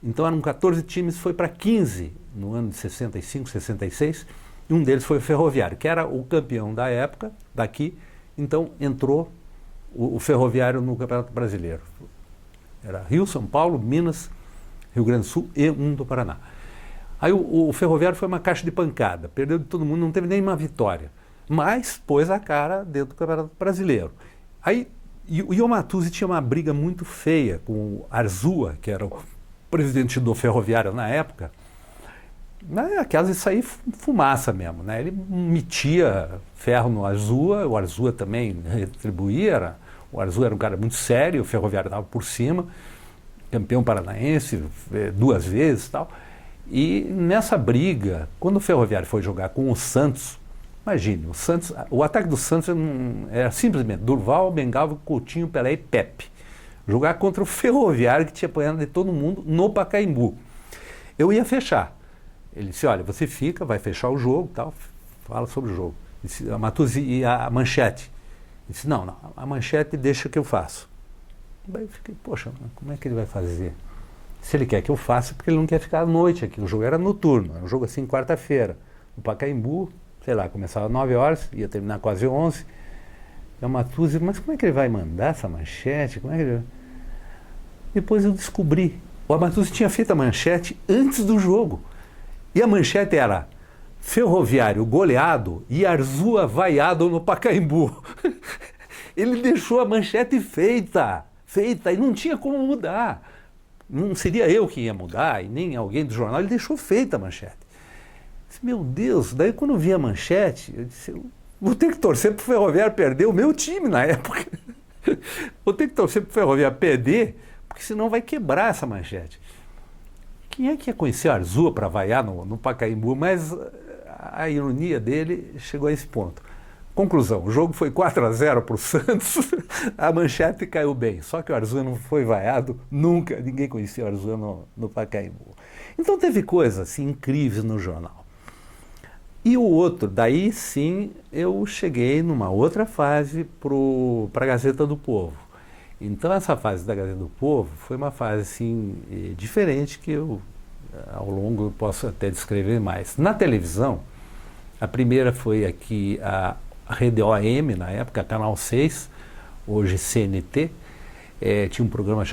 Então eram 14 times, foi para 15 no ano de 65, 66, e um deles foi o Ferroviário, que era o campeão da época, daqui. Então entrou o Ferroviário no Campeonato Brasileiro. Era Rio, São Paulo, Minas, Rio Grande do Sul e um do Paraná. Aí o Ferroviário foi uma caixa de pancada, perdeu de todo mundo, não teve nenhuma vitória, mas pôs a cara dentro do Campeonato Brasileiro. Aí o Iomatuzzi tinha uma briga muito feia com o Arzua, que era o presidente do Ferroviário na época. Aquelas isso aí fumaça mesmo, né? Ele metia ferro no Arzua, o Arzua também retribuía, o Arzua era um cara muito sério, o Ferroviário estava por cima, campeão paranaense 2 vezes e tal. E nessa briga, quando o Ferroviário foi jogar com o Santos, imagine, o ataque do Santos era simplesmente Durval, Bengalva, Coutinho, Pelé e Pepe. Jogar contra o Ferroviário, que tinha apanhado de todo mundo no Pacaembu. Eu ia fechar. Ele disse, olha, você fica, vai fechar o jogo, tal, fala sobre o jogo. Disse, a Matuzzi e a Manchete. Ele disse, não, a Manchete deixa que eu faço. Daí eu fiquei, poxa, como é que ele vai fazer? Se ele quer que eu faça, porque ele não quer ficar à noite aqui. O jogo era noturno, era um jogo assim, quarta-feira. No Pacaembu, sei lá, começava às 9 horas, ia terminar quase 11. E a Matuzzi, mas como é que ele vai mandar essa manchete? Como é que ele... Depois eu descobri, o Matuzzi tinha feito a manchete antes do jogo. E a manchete era Ferroviário goleado e Arzua vaiado no Pacaembu. Ele deixou a manchete feita, e não tinha como mudar. Não seria eu que ia mudar, e nem alguém do jornal, ele deixou feita a manchete. Disse, meu Deus, daí quando eu vi a manchete, eu disse, eu vou ter que torcer para o Ferroviário perder o meu time na época. Vou ter que torcer para o Ferroviário perder, porque senão vai quebrar essa manchete. Quem é que ia conhecer a Arzua para vaiar no Pacaembu? Mas a ironia dele chegou a esse ponto. Conclusão, o jogo foi 4-0 para o Santos, a manchete caiu bem, só que o Arzua não foi vaiado nunca, ninguém conhecia o Arzua no Pacaembu. Então teve coisas assim, incríveis no jornal. E o outro, daí sim, eu cheguei numa outra fase para a Gazeta do Povo. Então essa fase da Gazeta do Povo foi uma fase assim, diferente, que eu, ao longo, eu posso até descrever mais. Na televisão, a primeira foi aqui a Rede OAM, na época, Canal 6, hoje CNT, tinha um programa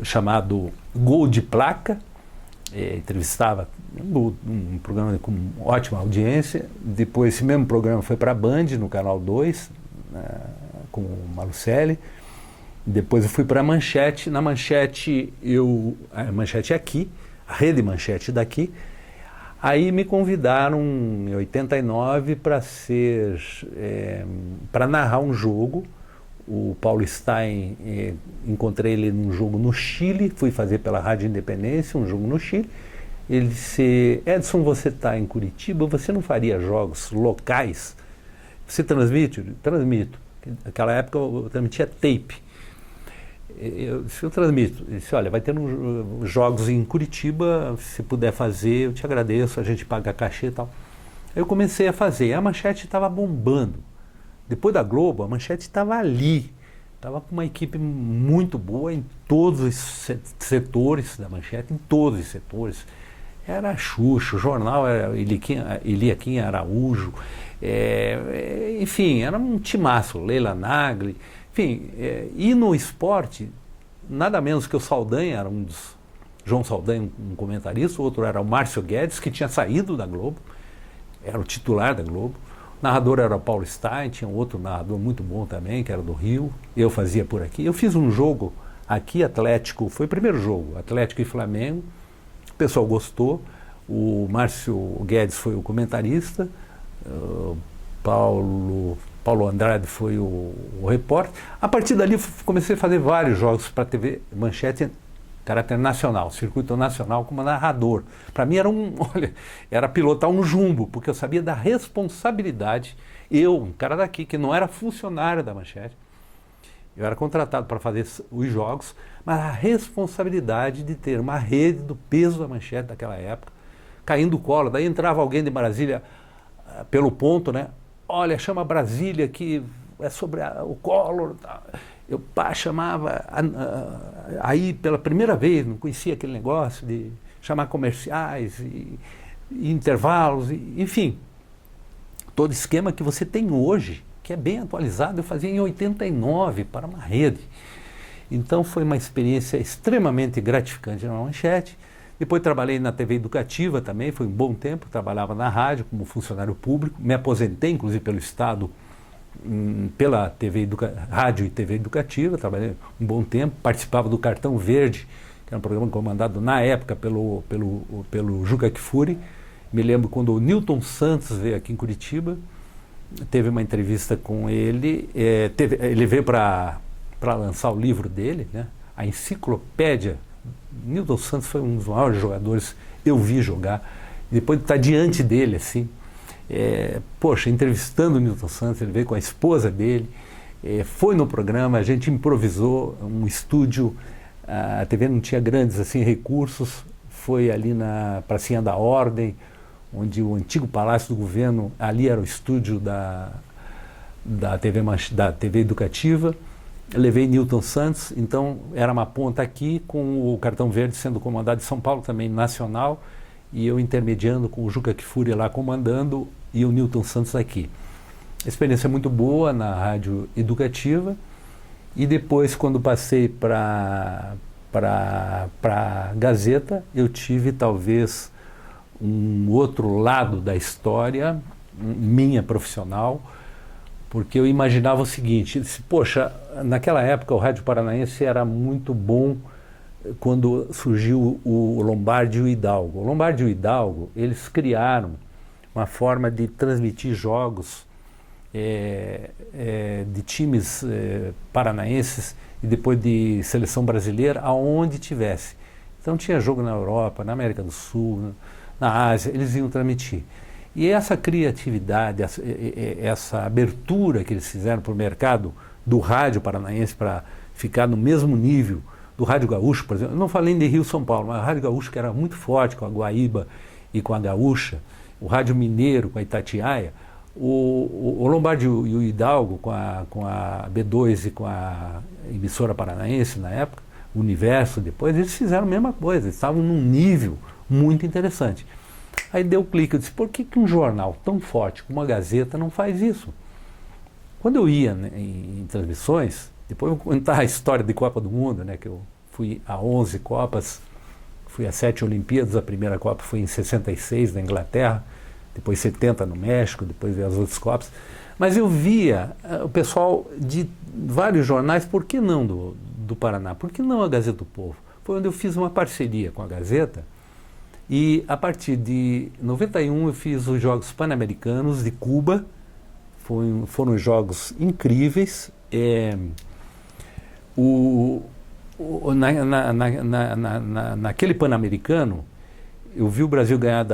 chamado Gol de Placa, entrevistava um programa com ótima audiência. Depois esse mesmo programa foi para a Band, no Canal 2, com o Malucelli. Depois eu fui para a Manchete. Na Manchete, a Manchete aqui, a Rede Manchete daqui. Aí me convidaram em 89 para narrar um jogo. O Paulo Stein, encontrei ele num jogo no Chile, fui fazer pela Rádio Independência um jogo no Chile. Ele disse, Edson, você está em Curitiba, você não faria jogos locais? Você transmite? Eu transmito. Naquela época eu transmitia tape. Eu transmito. Ele disse, olha, vai ter jogos em Curitiba, se puder fazer, eu te agradeço, a gente paga cachê e tal. Aí eu comecei a fazer, a Manchete estava bombando. Depois da Globo, a Manchete estava ali, estava com uma equipe muito boa em todos os setores da Manchete, em todos os setores. Era Xuxa, o jornal era Eliaquim Araújo, enfim, era um timaço, Leila Nagli. Enfim, e no esporte, nada menos que o Saldanha, era João Saldanha, um comentarista, o outro era o Márcio Guedes, que tinha saído da Globo, era o titular da Globo. O narrador era o Paulo Stein, tinha outro narrador muito bom também, que era do Rio, eu fazia por aqui. Eu fiz um jogo aqui, Atlético, foi o primeiro jogo, Atlético e Flamengo, o pessoal gostou, o Márcio Guedes foi o comentarista, Paulo Andrade foi o repórter. A partir dali comecei a fazer vários jogos para a TV Manchete, caráter nacional, circuito nacional, como narrador. Para mim era pilotar um jumbo, porque eu sabia da responsabilidade. Eu, um cara daqui, que não era funcionário da Manchete, eu era contratado para fazer os jogos, mas a responsabilidade de ter uma rede do peso da Manchete daquela época, caindo do colo. Daí entrava alguém de Brasília pelo ponto, né? olha, chama Brasília, que é sobre o Collor. Eu chamava, aí pela primeira vez, não conhecia aquele negócio de chamar comerciais e intervalos, enfim, todo esquema que você tem hoje, que é bem atualizado, eu fazia em 89 para uma rede. Então foi uma experiência extremamente gratificante na Manchete. Depois trabalhei na TV Educativa também, foi um bom tempo, trabalhava na rádio como funcionário público, me aposentei inclusive pelo Estado, pela rádio e TV Educativa, trabalhei um bom tempo, participava do Cartão Verde, que era um programa comandado na época pelo Juca Kfouri. Me lembro quando o Newton Santos veio aqui em Curitiba, teve uma entrevista com ele, ele veio para lançar o livro dele, né, a enciclopédia. Newton Santos foi um dos maiores jogadores eu vi jogar. Depois de estar diante dele, assim, entrevistando o Newton Santos, ele veio com a esposa dele, foi no programa, a gente improvisou um estúdio, a TV não tinha grandes assim, recursos, foi ali na Pracinha da Ordem, onde o antigo Palácio do Governo, ali era o estúdio da TV Educativa. Levei Newton Santos, então era uma ponta aqui, com o Cartão Verde sendo comandado de São Paulo, também nacional, e eu intermediando com o Juca Kfouri lá comandando e o Newton Santos aqui. Experiência muito boa na rádio educativa, e depois, quando passei para a Gazeta, eu tive talvez um outro lado da história minha profissional, porque eu imaginava o seguinte, poxa, naquela época o Rádio Paranaense era muito bom quando surgiu o Lombardi e o Hidalgo. O Lombardi e o Hidalgo, eles criaram uma forma de transmitir jogos de times paranaenses e depois de seleção brasileira, aonde tivesse. Então tinha jogo na Europa, na América do Sul, na Ásia, eles iam transmitir. E essa criatividade, essa abertura que eles fizeram para o mercado do rádio paranaense para ficar no mesmo nível do Rádio Gaúcho, por exemplo. Eu não falei de Rio São Paulo, mas o Rádio Gaúcho, que era muito forte com a Guaíba e com a Gaúcha, o Rádio Mineiro com a Itatiaia, o Lombardi e o Hidalgo com a B2 e com a emissora paranaense na época, o Universo depois, eles fizeram a mesma coisa, eles estavam num nível muito interessante. Aí deu clique, eu disse, por que um jornal tão forte como a Gazeta não faz isso? Quando eu ia, né, em transmissões, depois eu vou contar a história de Copa do Mundo, né, que eu fui a 11 Copas, fui a 7 Olimpíadas, a primeira Copa foi em 66 na Inglaterra, depois 70 no México, depois veio as outras Copas, mas eu via o pessoal de vários jornais, por que não do Paraná, por que não a Gazeta do Povo? Foi onde eu fiz uma parceria com a Gazeta. E a partir de 91 eu fiz os Jogos Pan-Americanos de Cuba, foram jogos incríveis. Naquele Pan-Americano, eu vi o Brasil ganhar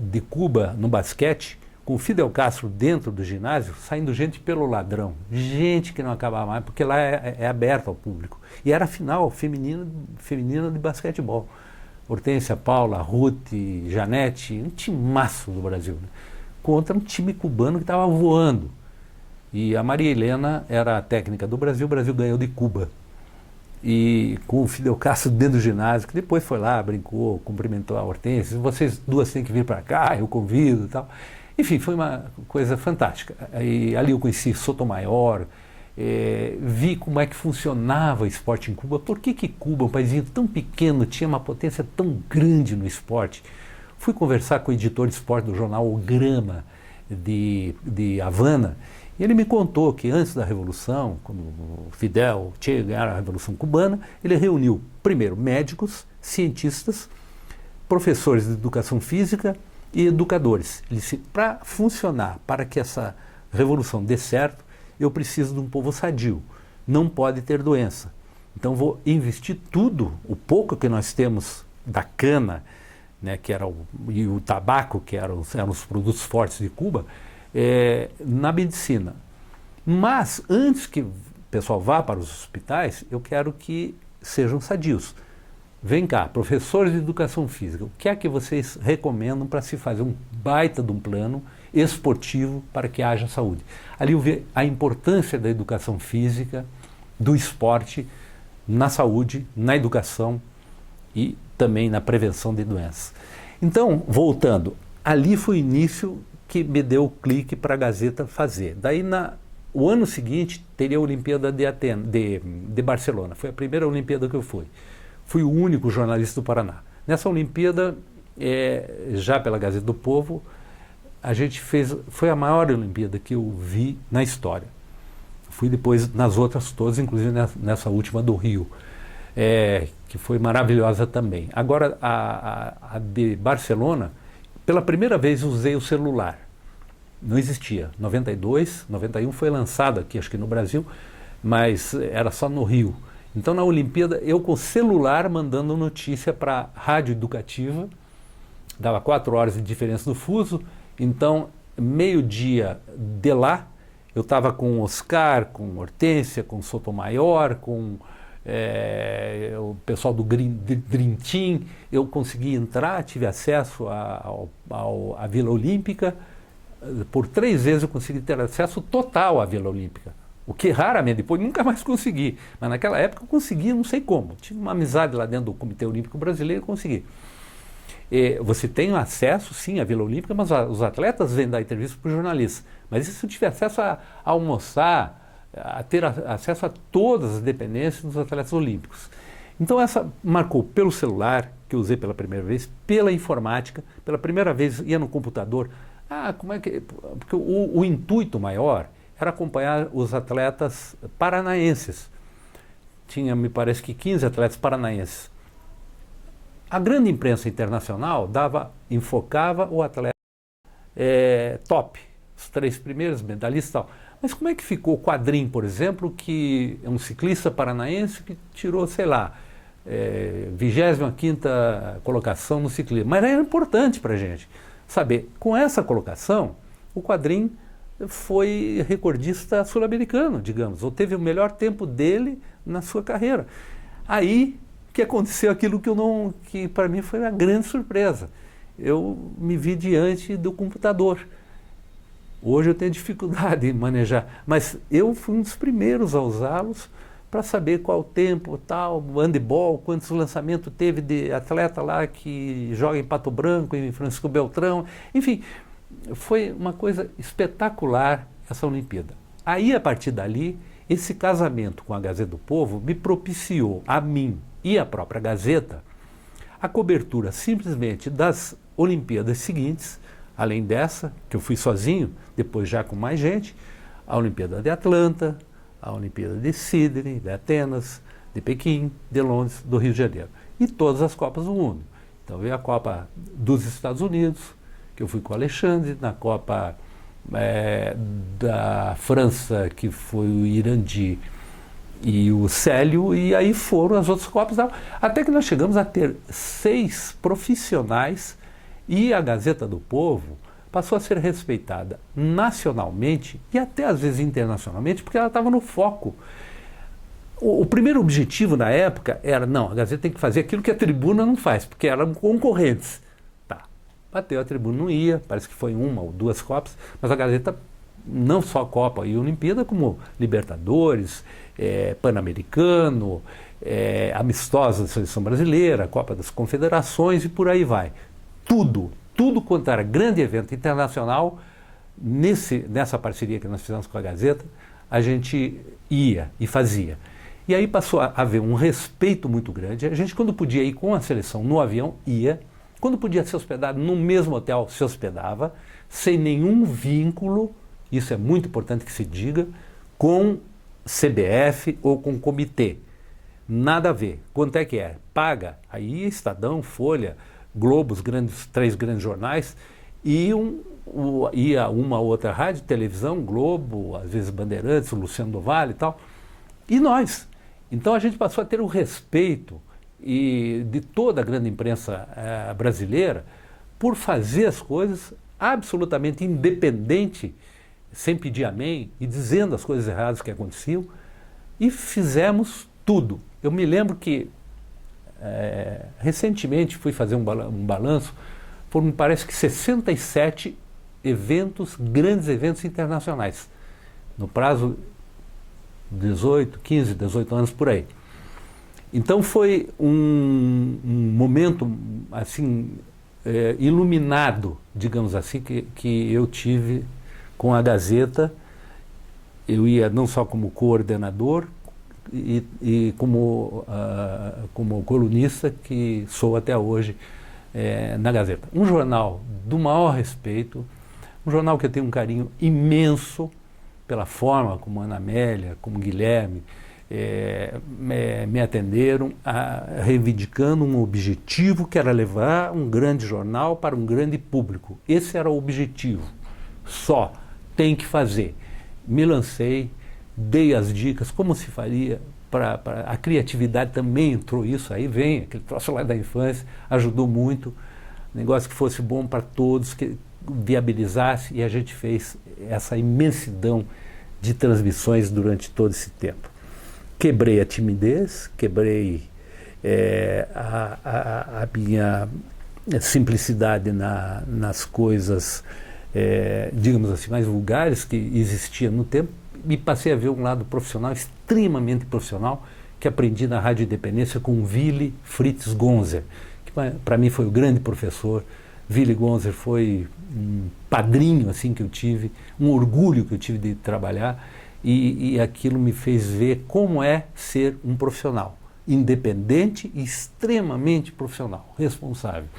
de Cuba no basquete, com o Fidel Castro dentro do ginásio, saindo gente pelo ladrão, gente que não acabava mais, porque lá é aberto ao público. E era a final feminina de basquetebol. Hortência, Paula, Ruth, Janete, um timaço do Brasil, né? Contra um time cubano que estava voando. E a Maria Helena era a técnica do Brasil, o Brasil ganhou de Cuba. E com o Fidel Castro dentro do ginásio, que depois foi lá, brincou, cumprimentou a Hortência, vocês duas têm que vir para cá, eu convido e tal. Enfim, foi uma coisa fantástica. E ali eu conheci Sotomayor, vi como é que funcionava o esporte em Cuba, por que Cuba, um paísinho tão pequeno, tinha uma potência tão grande no esporte. Fui conversar com o editor de esporte do jornal O Grama de Havana, e ele me contou que antes da Revolução, quando o Fidel Che ganharam a Revolução Cubana, ele reuniu primeiro médicos, cientistas, professores de educação física e educadores. Ele disse, para funcionar, para que essa revolução dê certo, eu preciso de um povo sadio, não pode ter doença. Então vou investir tudo, o pouco que nós temos da cana, né, e o tabaco, que eram os produtos fortes de Cuba, na medicina. Mas antes que o pessoal vá para os hospitais, eu quero que sejam sadios. Vem cá, professores de educação física, o que é que vocês recomendam para se fazer um baita de um plano esportivo para que haja saúde. Ali eu vi a importância da educação física, do esporte, na saúde, na educação e também na prevenção de doenças. Então, voltando, ali foi o início que me deu o clique para a Gazeta fazer. Daí, o ano seguinte, teria a Olimpíada de Barcelona. Foi a primeira Olimpíada que eu fui. Fui o único jornalista do Paraná. Nessa Olimpíada, já pela Gazeta do Povo, foi a maior Olimpíada que eu vi na história. Fui depois nas outras todas, inclusive nessa última do Rio, que foi maravilhosa também. Agora, a de Barcelona, pela primeira vez usei o celular. Não existia. 92, 91 foi lançado aqui, acho que no Brasil, mas era só no Rio. Então, na Olimpíada, eu com o celular mandando notícia para a Rádio Educativa, dava 4 horas de diferença do fuso, então, meio-dia de lá, eu estava com o Oscar, com Hortência, com Sotomayor, com o pessoal do Dream Team. Eu consegui entrar, tive acesso à Vila Olímpica. Por 3 vezes eu consegui ter acesso total à Vila Olímpica, o que raramente, depois nunca mais consegui. Mas naquela época eu consegui, não sei como. Tive uma amizade lá dentro do Comitê Olímpico Brasileiro e consegui. Você tem acesso, sim, à Vila Olímpica, mas os atletas vêm dar entrevista para os jornalistas. Mas e se eu tiver acesso a almoçar, a ter acesso a todas as dependências dos atletas olímpicos? Então essa marcou pelo celular, que eu usei pela primeira vez, pela informática, pela primeira vez ia no computador. Como é que... Porque o intuito maior era acompanhar os atletas paranaenses. Tinha, me parece que 15 atletas paranaenses. A grande imprensa internacional enfocava o atleta top, os 3 primeiros medalhistas e tal. Mas como é que ficou o Quadrim, por exemplo, que é um ciclista paranaense que tirou, sei lá, 25ª colocação no ciclismo? Mas era importante para a gente saber. Com essa colocação, o Quadrim foi recordista sul-americano, digamos, ou teve o melhor tempo dele na sua carreira. Aí que aconteceu aquilo que para mim foi uma grande surpresa. Eu me vi diante do computador. Hoje eu tenho dificuldade em manejar, mas eu fui um dos primeiros a usá-los para saber qual o tempo, tal, handebol, quantos lançamentos teve de atleta lá que joga em Pato Branco, em Francisco Beltrão. Enfim, foi uma coisa espetacular essa Olimpíada. Aí, a partir dali, esse casamento com a Gazeta do Povo me propiciou a mim e a própria Gazeta a cobertura simplesmente das Olimpíadas seguintes, além dessa, que eu fui sozinho, depois já com mais gente, a Olimpíada de Atlanta, a Olimpíada de Sydney, de Atenas, de Pequim, de Londres, do Rio de Janeiro. E todas as Copas do Mundo. Então veio a Copa dos Estados Unidos, que eu fui com o Alexandre, na Copa da França, que foi o Irandi e o Célio, e aí foram as outras Copas, até que nós chegamos a ter 6 profissionais e a Gazeta do Povo passou a ser respeitada nacionalmente e até às vezes internacionalmente, porque ela estava no foco. O primeiro objetivo na época era, não, a Gazeta tem que fazer aquilo que a Tribuna não faz, porque eram concorrentes. Tá, bateu, a Tribuna não ia, parece que foi 1 ou 2 Copas, mas a Gazeta, não só Copa e Olimpíada, como Libertadores, Pan-Americano, amistosa da Seleção Brasileira, Copa das Confederações e por aí vai. Tudo quanto era grande evento internacional, nessa parceria que nós fizemos com a Gazeta, a gente ia e fazia. E aí passou a haver um respeito muito grande. A gente, quando podia ir com a seleção no avião, ia. Quando podia se hospedar no mesmo hotel, se hospedava, sem nenhum vínculo, isso é muito importante que se diga, com CBF ou com comitê. Nada a ver. Quanto é que é? Paga. Aí Estadão, Folha, Globo, os 3 grandes jornais, ia uma outra rádio, televisão, Globo, às vezes Bandeirantes, Luciano do Vale e tal, e nós. Então a gente passou a ter o respeito de toda a grande imprensa brasileira por fazer as coisas absolutamente independente, sem pedir amém, e dizendo as coisas erradas que aconteciam, e fizemos tudo. Eu me lembro que recentemente fui fazer um balanço, foram, me parece que 67 eventos, grandes eventos internacionais, no prazo de 15, 18 anos por aí. Então foi um momento assim iluminado, digamos assim, que eu tive com a Gazeta. Eu ia não só como coordenador e como colunista, que sou até hoje na Gazeta. Um jornal do maior respeito, um jornal que eu tenho um carinho imenso pela forma como Ana Amélia, como Guilherme me atenderam, reivindicando um objetivo que era levar um grande jornal para um grande público. Esse era o objetivo. Só tem que fazer. Me lancei, dei as dicas, como se faria, a criatividade também entrou isso, aí vem aquele troço lá da infância, ajudou muito, negócio que fosse bom para todos, que viabilizasse, e a gente fez essa imensidão de transmissões durante todo esse tempo. Quebrei a timidez, quebrei a minha simplicidade nas coisas, digamos assim, mais vulgares que existia no tempo, e passei a ver um lado profissional, extremamente profissional, que aprendi na Rádio Independência com Willy Fritz Gonzer, que para mim foi o grande professor. Willy Gonzer foi um padrinho assim que eu tive, um orgulho que eu tive de trabalhar, e aquilo me fez ver como é ser um profissional, independente e extremamente profissional, responsável.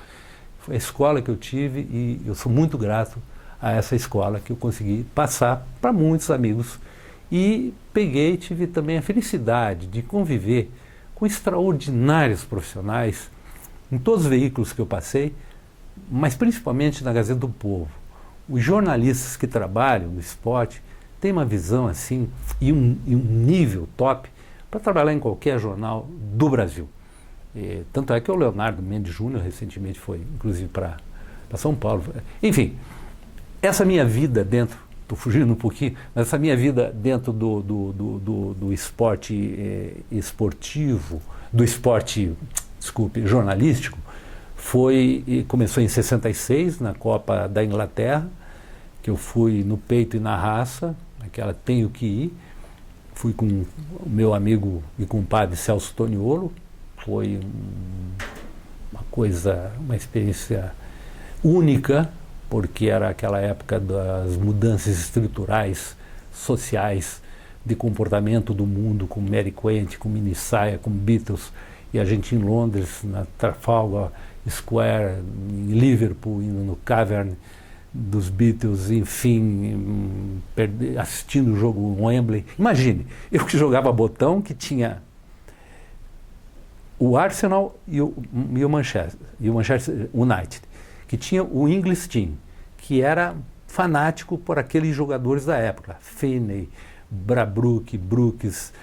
Foi a escola que eu tive e eu sou muito grato a essa escola que eu consegui passar para muitos amigos. E tive também a felicidade de conviver com extraordinários profissionais em todos os veículos que eu passei, mas principalmente na Gazeta do Povo. Os jornalistas que trabalham no esporte têm uma visão assim e um nível top para trabalhar em qualquer jornal do Brasil. Tanto é que o Leonardo Mendes Júnior recentemente foi, inclusive, para São Paulo. Enfim, essa minha vida dentro, estou fugindo um pouquinho, mas essa minha vida dentro do esporte esportivo, jornalístico, começou em 66, na Copa da Inglaterra, que eu fui no peito e na raça, aquela tenho que ir. Fui com o meu amigo e compadre Celso Toniolo. Foi uma experiência única, porque era aquela época das mudanças estruturais, sociais, de comportamento do mundo, com Mary Quant, com Mini Saia, com Beatles, e a gente em Londres, na Trafalgar Square, em Liverpool, indo no Cavern dos Beatles, enfim, assistindo o jogo Wembley. Imagine, eu que jogava botão, que tinha o Arsenal e o Manchester United, que tinha o English Team, que era fanático por aqueles jogadores da época, Finney, Brooks,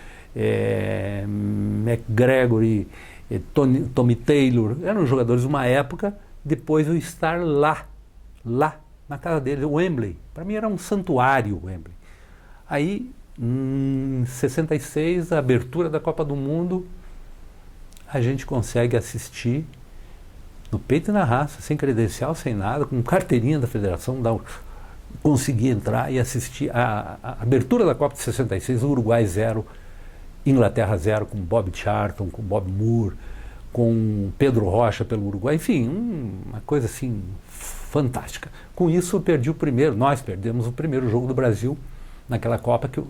McGregory, Tommy Taylor, eram jogadores de uma época. Depois eu estar lá na casa deles, o Wembley, para mim era um santuário o Wembley. Aí, em 66, a abertura da Copa do Mundo, a gente consegue assistir no peito e na raça, sem credencial, sem nada, com carteirinha da federação, consegui entrar e assistir a abertura da Copa de 66, Uruguai 0, Inglaterra 0, com Bob Charlton, com Bob Moore, com Pedro Rocha pelo Uruguai, enfim, uma coisa assim fantástica. Com isso nós perdemos o primeiro jogo do Brasil naquela Copa, que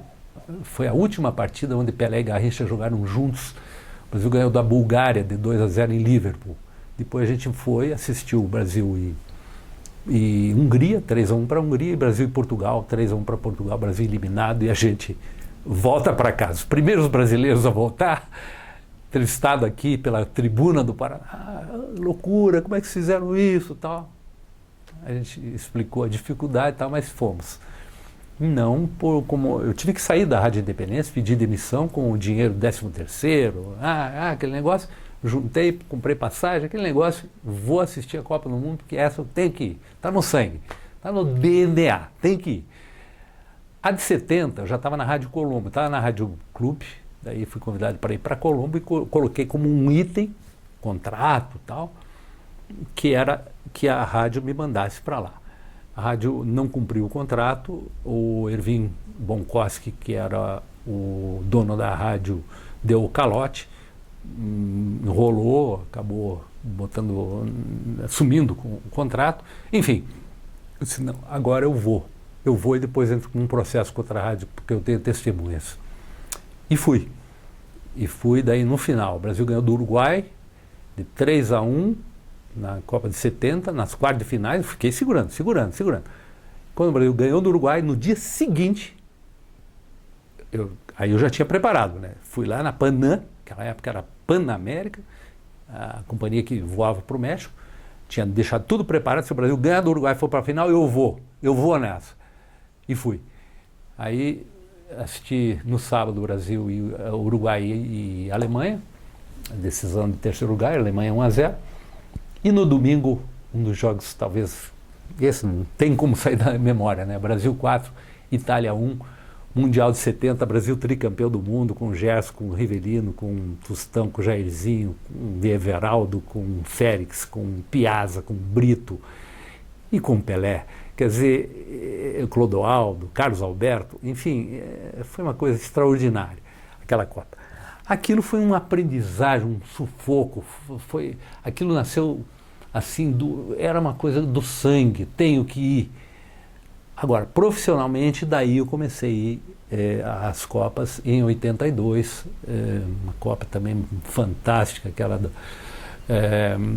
foi a última partida onde Pelé e Garrincha jogaram juntos. O Brasil ganhou da Bulgária de 2-0 em Liverpool. Depois a gente assistiu o Brasil e Hungria, 3-1 para a Hungria, e Brasil e Portugal, 3-1 para Portugal, Brasil eliminado, e a gente volta para casa. Os primeiros brasileiros a voltar, entrevistado aqui pela tribuna do Paraná, loucura, como é que fizeram isso, tal. A gente explicou a dificuldade e tal, mas fomos. Não, como eu tive que sair da Rádio Independência, pedir demissão com o dinheiro do 13º, aquele negócio, juntei, comprei passagem, aquele negócio, vou assistir a Copa do Mundo, porque essa eu tenho que ir, está no sangue, está no DNA, tem que ir. A de 70, eu já estava na Rádio Colombo, estava na Rádio Clube, daí fui convidado para ir para Colombo e coloquei como um item, contrato e tal, que era que a rádio me mandasse para lá. A rádio não cumpriu o contrato, o Erwin Bonkoski, que era o dono da rádio, deu o calote, enrolou, acabou assumindo o contrato. Enfim, eu disse, não, agora eu vou e depois entro com um processo contra a rádio, porque eu tenho testemunhas. E fui. Daí no final, o Brasil ganhou do Uruguai de 3-1 na Copa de 70, nas quartas de finais, fiquei segurando. Quando o Brasil ganhou do Uruguai, no dia seguinte, aí eu já tinha preparado, né? Fui lá na Panam, naquela época era Panamérica, a companhia que voava para o México, tinha deixado tudo preparado, se o Brasil ganhar do Uruguai e for para a final, eu vou nessa. E fui. Aí assisti no sábado Brasil e Uruguai e Alemanha, a decisão de terceiro lugar, Alemanha 1-0. E no domingo, um dos jogos, talvez, esse não tem como sair da memória, né? Brasil 4, Itália 1, Mundial de 70, Brasil tricampeão do mundo, com o Gerson, com o Rivelino, com o Tostão, com o Jairzinho, com o Everaldo, com o Félix, com o Piazza, com o Brito e com o Pelé. Quer dizer, Clodoaldo, Carlos Alberto, enfim, foi uma coisa extraordinária, aquela Copa. Aquilo foi uma aprendizagem, um sufoco, aquilo nasceu assim, era uma coisa do sangue, tenho que ir. Agora, profissionalmente, daí eu comecei a ir às Copas em 82, uma Copa também fantástica, aquela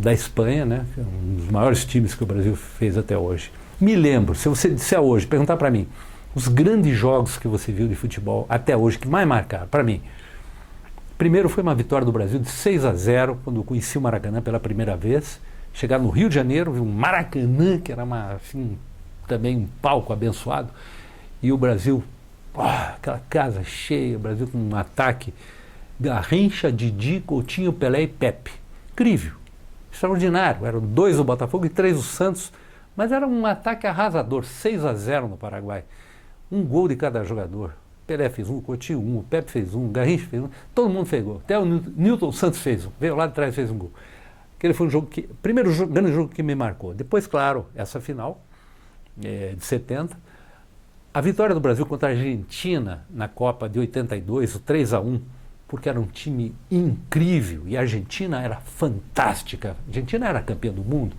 da Espanha, né? Um dos maiores times que o Brasil fez até hoje. Me lembro, se você disser hoje, perguntar para mim, os grandes jogos que você viu de futebol até hoje, que mais marcaram, para mim, primeiro foi uma vitória do Brasil de 6-0, quando eu conheci o Maracanã pela primeira vez, chegar no Rio de Janeiro, vi um Maracanã, que era assim, também um palco abençoado, e o Brasil, aquela casa cheia, o Brasil com um ataque, Garrincha, Didi, Coutinho, Pelé e Pepe. Incrível, extraordinário, eram 2 do Botafogo e 3 do Santos, mas era um ataque arrasador, 6-0 no Paraguai, um gol de cada jogador. Pelé fez um, Coutinho um, o Pepe fez um, Garrincha fez um, todo mundo fez gol, até o Newton Santos fez um, veio lá de trás e fez um gol. Aquele foi um jogo primeiro grande jogo que me marcou. Depois, claro, essa final de 70, a vitória do Brasil contra a Argentina na Copa de 82, o 3-1, porque era um time incrível e a Argentina era fantástica. A Argentina era campeã do mundo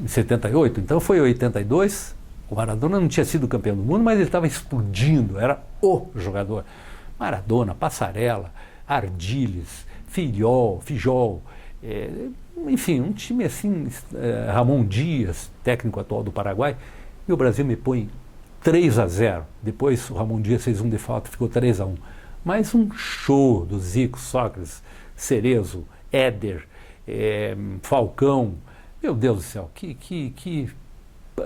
em 78, então foi 82. O Maradona não tinha sido campeão do mundo, mas ele estava explodindo, era o jogador. Maradona, Passarella, Ardiles, Fijol, enfim, um time assim, Ramon Dias, técnico atual do Paraguai, e o Brasil me põe 3-0. Depois o Ramon Dias fez um de falta, ficou 3-1. Mas um show do Zico, Sócrates, Cerezo, Éder, Falcão, meu Deus do céu, que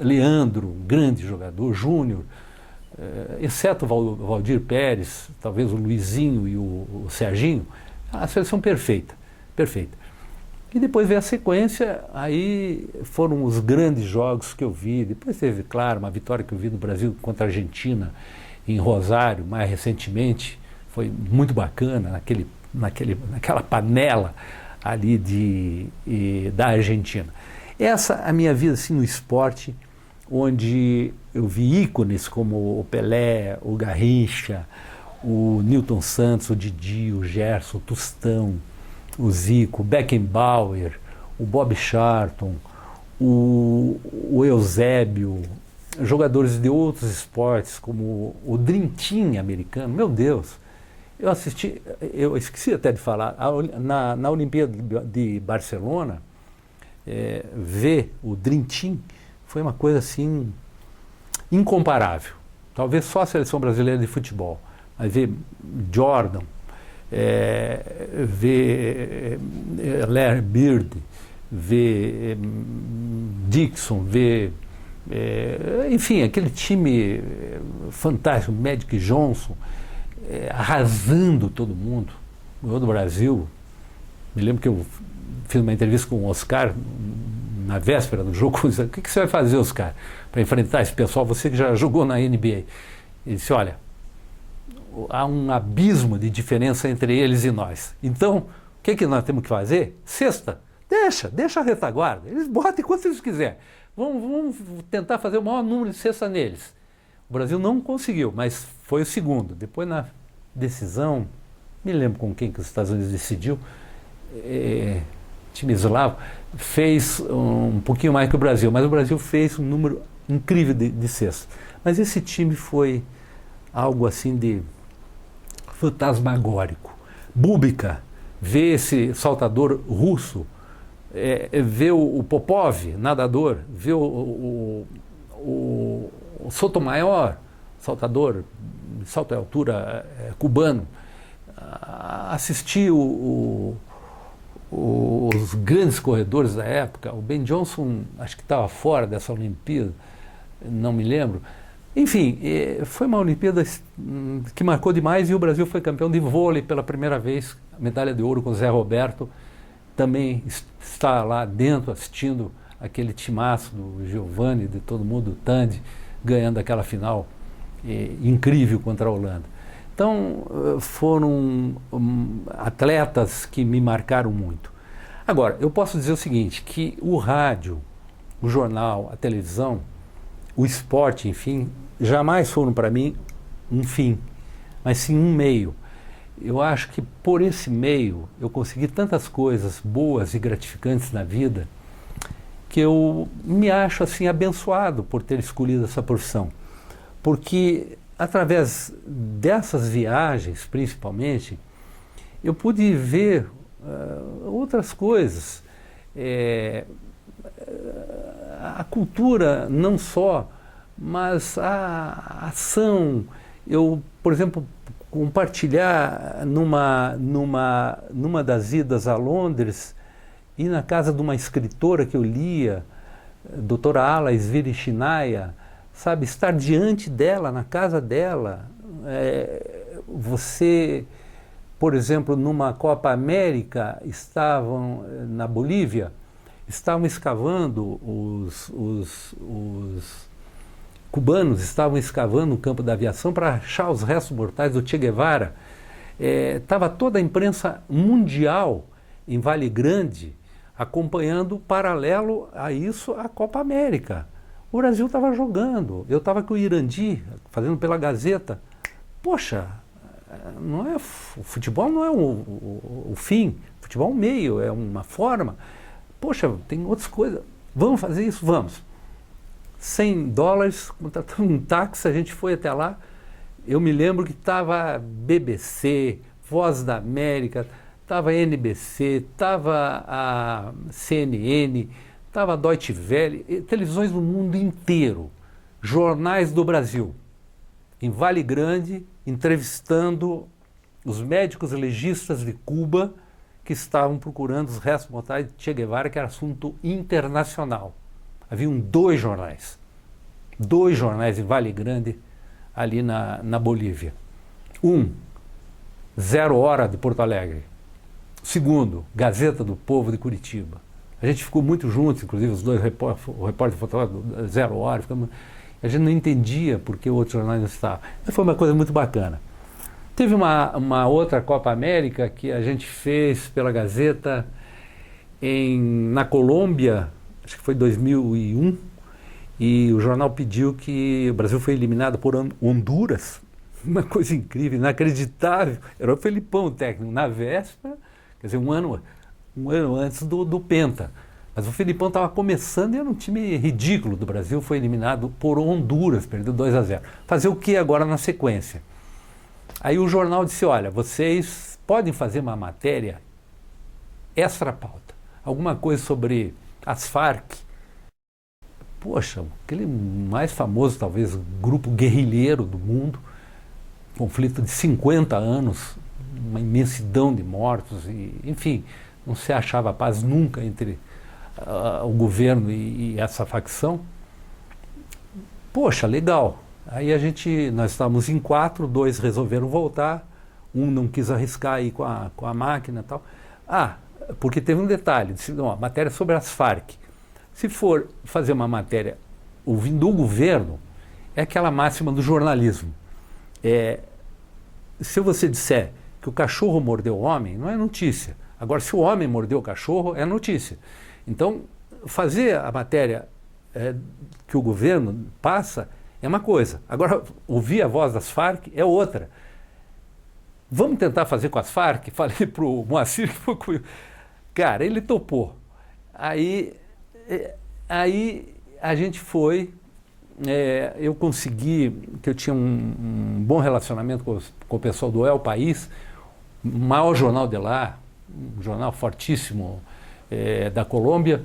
Leandro, um grande jogador, Júnior, exceto o Valdir Pérez, talvez o Luizinho e o Serginho, a seleção perfeita. E depois veio a sequência, aí foram os grandes jogos que eu vi. Depois teve, claro, uma vitória que eu vi no Brasil contra a Argentina, em Rosário, mais recentemente, foi muito bacana, naquela panela ali da Argentina. Essa a minha vida assim, no esporte, onde eu vi ícones como o Pelé, o Garrincha, o Newton Santos, o Didi, o Gerson, o Tostão, o Zico, o Beckenbauer, o Bob Charlton, o Eusébio, jogadores de outros esportes, como o Dream Team americano. Meu Deus, eu esqueci até de falar, na Olimpíada de Barcelona, ver o Dream Team foi uma coisa assim incomparável. Talvez só a seleção brasileira de futebol, mas ver Jordan, ver Larry Bird, ver Dixon, ver enfim, aquele time fantástico, Magic Johnson, arrasando todo mundo. Ganhou do Brasil. Me lembro que eu fiz uma entrevista com o Oscar na véspera do jogo. O que você vai fazer, Oscar, para enfrentar esse pessoal? Você que já jogou na NBA. Ele disse, olha, há um abismo de diferença entre eles e nós. Então, o que nós temos que fazer? Sexta, Deixa a retaguarda. Eles botem quanto eles quiserem. Vamos tentar fazer o maior número de cesta neles. O Brasil não conseguiu, mas foi o segundo. Depois, na decisão, me lembro com quem que os Estados Unidos decidiu, time eslavo, fez um pouquinho mais que o Brasil, mas o Brasil fez um número incrível de cestas. Mas esse time foi algo assim de fantasmagórico. Búbica, vê esse saltador russo, vê o Popov, nadador, vê o Sotomayor, saltador de salto de altura cubano, assistiu os grandes corredores da época. O Ben Johnson acho que estava fora dessa Olimpíada, não me lembro. Enfim, foi uma Olimpíada que marcou demais, e o Brasil foi campeão de vôlei pela primeira vez, medalha de ouro com o Zé Roberto, também está lá dentro assistindo aquele timaço do Giovanni, de todo mundo, do Tandy, ganhando aquela final incrível contra a Holanda. Então, foram atletas que me marcaram muito. Agora, eu posso dizer o seguinte, que o rádio, o jornal, a televisão, o esporte, enfim, jamais foram para mim um fim, mas sim um meio. Eu acho que por esse meio eu consegui tantas coisas boas e gratificantes na vida que eu me acho assim abençoado por ter escolhido essa profissão. Porque através dessas viagens, principalmente, eu pude ver outras coisas. A cultura não só, mas a ação. Eu, por exemplo, compartilhar numa das idas a Londres, ir na casa de uma escritora que eu lia, doutora Ala Svirishinaya, sabe, estar diante dela, na casa dela. Você, por exemplo, numa Copa América, estavam na Bolívia, estavam escavando, os cubanos estavam escavando o campo da aviação para achar os restos mortais do Che Guevara. Estava toda a imprensa mundial em Vale Grande acompanhando, paralelo a isso, a Copa América. O Brasil estava jogando, eu estava com o Irandi, fazendo pela Gazeta. Poxa, o futebol não é o fim, o futebol é um meio, é uma forma. Poxa, tem outras coisas, vamos fazer isso? Vamos. $100, contratando um táxi, a gente foi até lá. Eu me lembro que estava BBC, Voz da América, estava a NBC, estava a CNN, estava a Deutsche Welle, televisões do mundo inteiro, jornais do Brasil, em Vale Grande, entrevistando os médicos legistas de Cuba que estavam procurando os restos mortais de Che Guevara, que era assunto internacional. Haviam dois jornais em Vale Grande, ali na Bolívia. Zero Hora de Porto Alegre. Segundo, Gazeta do Povo de Curitiba. A gente ficou muito juntos, inclusive os dois, o repórter e o fotógrafo, Zero Hora, a gente não entendia por que o outro jornal não estava. Mas foi uma coisa muito bacana. Teve uma outra Copa América que a gente fez pela Gazeta na Colômbia, acho que foi 2001, e o jornal pediu que o Brasil foi eliminado por Honduras, uma coisa incrível, inacreditável. Era o Felipão o técnico, na véspera, quer dizer, um ano antes do Penta. Mas o Felipão estava começando e era um time ridículo do Brasil, foi eliminado por Honduras, perdeu 2-0. Fazer o que agora na sequência? Aí o jornal disse, olha, vocês podem fazer uma matéria extra pauta, alguma coisa sobre as Farc. Poxa, aquele mais famoso, talvez, grupo guerrilheiro do mundo, conflito de 50 anos, uma imensidão de mortos, enfim, não se achava paz nunca entre o governo e essa facção. Poxa, legal. Aí nós estávamos em 4, 2 resolveram voltar, um não quis arriscar aí com a máquina e tal. Porque teve um detalhe, disse, não, a matéria sobre as Farc. Se for fazer uma matéria ouvindo o governo, é aquela máxima do jornalismo. Se você disser que o cachorro mordeu o homem, não é notícia. Agora, se o homem mordeu o cachorro, é notícia. Então, fazer a matéria que o governo passa é uma coisa. Agora, ouvir a voz das Farc é outra. Vamos tentar fazer com as Farc? Falei para o Moacir que foi comigo. Cara, ele topou. Aí a gente foi, eu consegui, que eu tinha um bom relacionamento com o pessoal do El País, o maior jornal de lá, um jornal fortíssimo da Colômbia.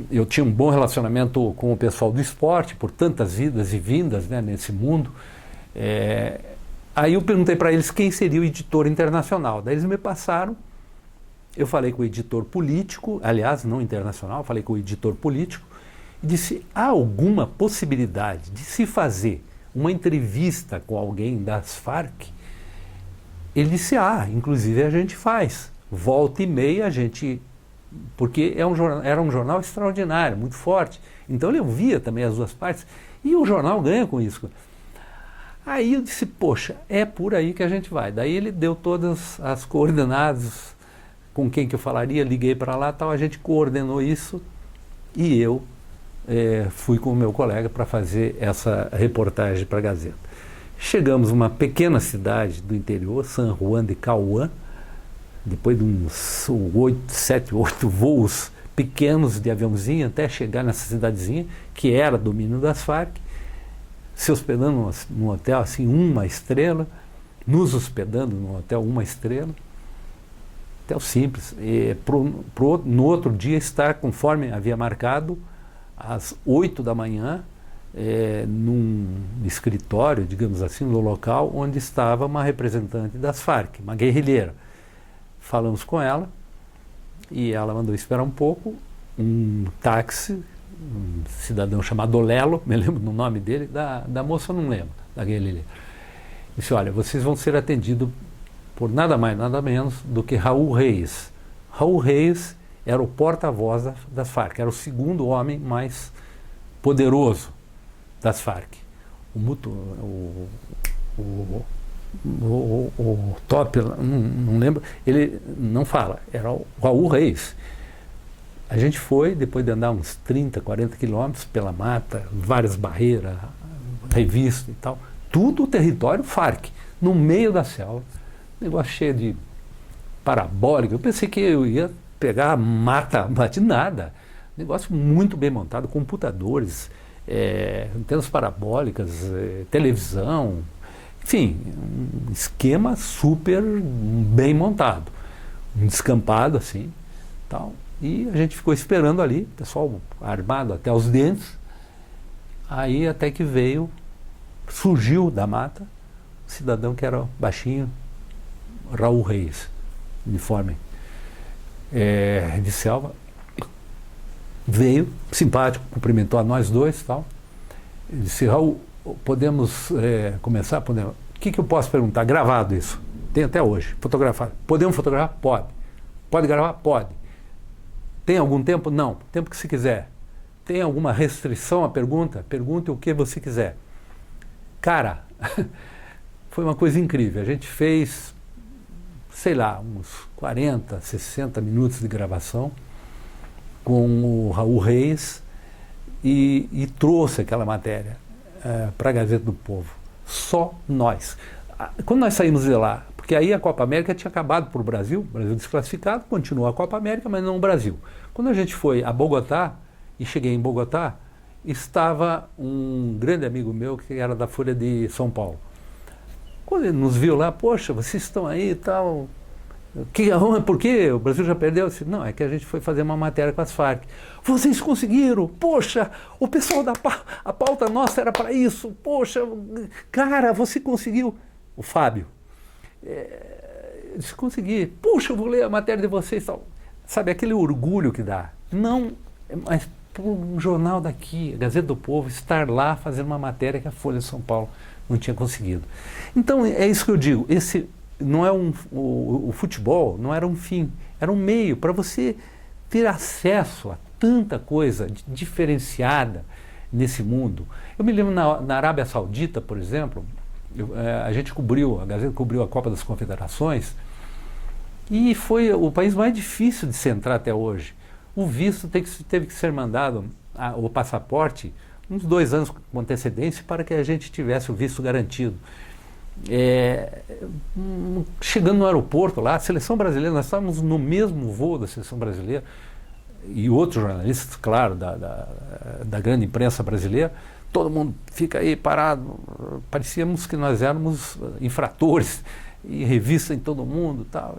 Eu tinha um bom relacionamento com o pessoal do esporte, por tantas idas e vindas, né, nesse mundo. Aí eu perguntei para eles quem seria o editor internacional. Daí eles me passaram, eu falei com o editor político, aliás, não internacional, falei com o editor político, e disse, há alguma possibilidade de se fazer uma entrevista com alguém das Farc? Ele disse, inclusive a gente faz. Volta e meia a gente... Porque era um jornal extraordinário, muito forte. Então ele ouvia também as duas partes, e o jornal ganha com isso. Aí eu disse, poxa, é por aí que a gente vai. Daí ele deu todas as coordenadas, com quem que eu falaria, liguei para lá, tal, a gente coordenou isso, e eu fui com o meu colega para fazer essa reportagem para a Gazeta. Chegamos a uma pequena cidade do interior, San Juan de Cauã, depois de uns 7, 8 voos pequenos de aviãozinho até chegar nessa cidadezinha, que era domínio das Farc, se hospedando num hotel assim, 1 estrela, nos hospedando num hotel 1 estrela, hotel simples, no outro dia estar, conforme havia marcado, às 8 da manhã, num escritório, digamos assim, no local onde estava uma representante das Farc, uma guerrilheira. Falamos com ela e ela mandou esperar um pouco, um táxi, um cidadão chamado Lelo, me lembro do nome dele, da moça eu não lembro, da guerrilheira. Disse, olha, vocês vão ser atendidos por nada mais, nada menos do que Raul Reis. Raul Reis era o porta-voz das Farc, era o segundo homem mais poderoso das Farc. O top, não lembro, ele não fala, era o Raul Reis. A gente foi, depois de andar uns 30, 40 quilômetros pela mata, várias barreiras, revista e tal, tudo o território Farc, no meio da selva, negócio cheio de parabólica. Eu pensei que eu ia pegar mata, de nada. Negócio muito bem montado, computadores, antenas parabólicas, televisão, enfim, um esquema super bem montado, um descampado assim, tal. E a gente ficou esperando ali, pessoal armado até os dentes. Aí até que surgiu da mata, um cidadão que era baixinho, Raul Reis, uniforme de selva, veio, simpático, cumprimentou a nós dois, tal. Ele disse, Raul, podemos começar? Podemos. O que eu posso perguntar? Gravado isso. Tem até hoje. Fotografado. Podemos fotografar? Pode. Pode gravar? Pode. Tem algum tempo? Não. Tempo que se quiser. Tem alguma restrição à pergunta? Pergunte o que você quiser. Cara, foi uma coisa incrível. A gente fez, sei lá, uns 40, 60 minutos de gravação com o Raul Reis e trouxe aquela matéria para a Gazeta do Povo. Só nós. Quando nós saímos de lá, porque aí a Copa América tinha acabado para o Brasil desclassificado, continuou a Copa América, mas não o Brasil. Quando a gente foi a Bogotá, e cheguei em Bogotá, estava um grande amigo meu que era da Folha de São Paulo. Quando ele nos viu lá, poxa, vocês estão aí e tal, por quê? O Brasil já perdeu? Eu disse, não, é que a gente foi fazer uma matéria com as Farc. Vocês conseguiram? Poxa, o pessoal a pauta nossa era para isso. Poxa, cara, você conseguiu. O Fábio. Eu disse, consegui. Puxa, eu vou ler a matéria de vocês. Tal. Sabe, aquele orgulho que dá. Não, mas por um jornal daqui, a Gazeta do Povo, estar lá fazendo uma matéria que a Folha de São Paulo não tinha conseguido. Então, é isso que eu digo. Não é o futebol não era um fim, era um meio para você ter acesso a tanta coisa diferenciada nesse mundo. Eu me lembro na Arábia Saudita, por exemplo, a Gazeta cobriu a Copa das Confederações E foi o país mais difícil de se entrar até hoje. O visto teve que ser mandado, o passaporte, uns 2 anos com antecedência para que a gente tivesse o visto garantido. Chegando no aeroporto lá, a seleção brasileira, nós estávamos no mesmo voo da seleção brasileira e outros jornalistas, claro, da grande imprensa brasileira, todo mundo fica aí parado, parecíamos que nós éramos infratores, e revista em todo mundo, tal,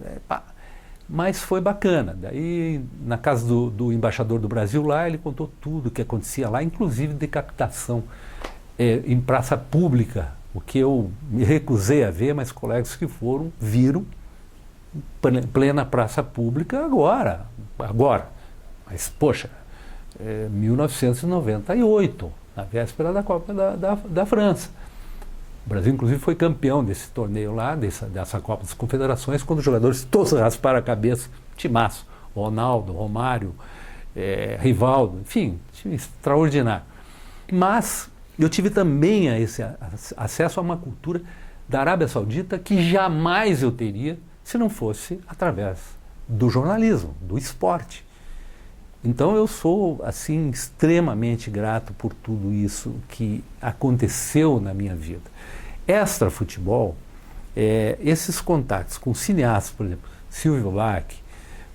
mas foi bacana. Daí, na casa do embaixador do Brasil lá, ele contou tudo o que acontecia lá, inclusive decapitação em praça pública, o que eu me recusei a ver, mas colegas que foram, viram, plena praça pública agora. Mas, poxa, 1998, na véspera da Copa da França. O Brasil, inclusive, foi campeão desse torneio lá, dessa Copa das Confederações, quando os jogadores todos rasparam a cabeça, timaço, Ronaldo, Romário, Rivaldo, enfim, time extraordinário. Mas eu tive também acesso a uma cultura da Arábia Saudita que jamais eu teria se não fosse através do jornalismo, do esporte. Então eu sou, assim, extremamente grato por tudo isso que aconteceu na minha vida. Extra futebol, esses contatos com cineastas, por exemplo, Silvio Bach,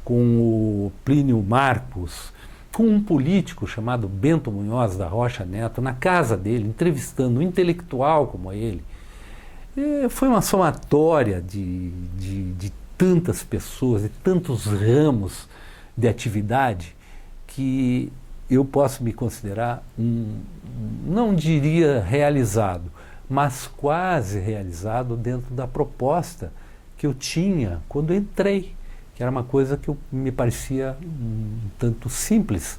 com o Plínio Marcos, com um político chamado Bento Munhoz da Rocha Neto, na casa dele, entrevistando um intelectual como ele, foi uma somatória de tantas pessoas, de tantos ramos de atividade, que eu posso me considerar não diria realizado, mas quase realizado dentro da proposta que eu tinha quando entrei, que era uma coisa que me parecia um tanto simples,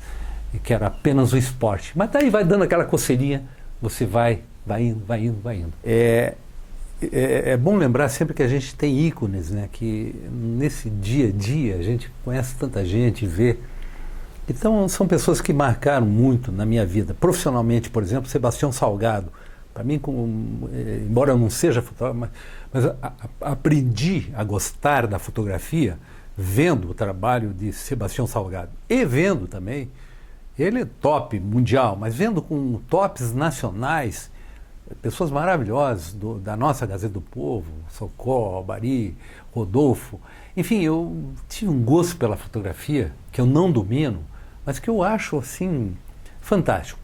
que era apenas o esporte. Mas daí vai dando aquela coceirinha, você vai indo. É bom lembrar sempre que a gente tem ícones, né? Que nesse dia a dia a gente conhece tanta gente, vê. Então, são pessoas que marcaram muito na minha vida. Profissionalmente, por exemplo, Sebastião Salgado. Para mim, embora eu não seja fotógrafo, mas aprendi a gostar da fotografia vendo o trabalho de Sebastião Salgado. E vendo também, ele é top mundial, mas vendo com tops nacionais, pessoas maravilhosas da nossa Gazeta do Povo, Socorro, Albari, Rodolfo. Enfim, eu tive um gosto pela fotografia que eu não domino, mas que eu acho, assim, fantástico.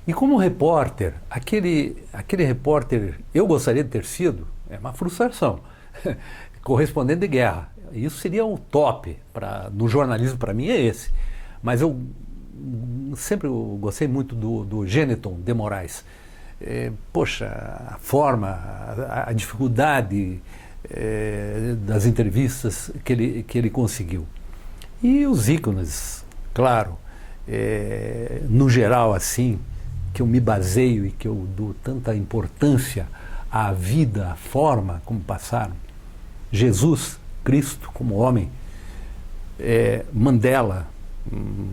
E como repórter, aquele repórter, eu gostaria de ter sido, é uma frustração, correspondente de guerra. Isso seria o top no jornalismo, para mim é esse. Mas eu sempre gostei muito do Gêneton de Moraes. Poxa, a forma, a dificuldade das entrevistas que ele conseguiu. E os ícones, claro, no geral assim, que eu me baseio e que eu dou tanta importância à vida, à forma como passaram. Jesus, Cristo como homem, Mandela,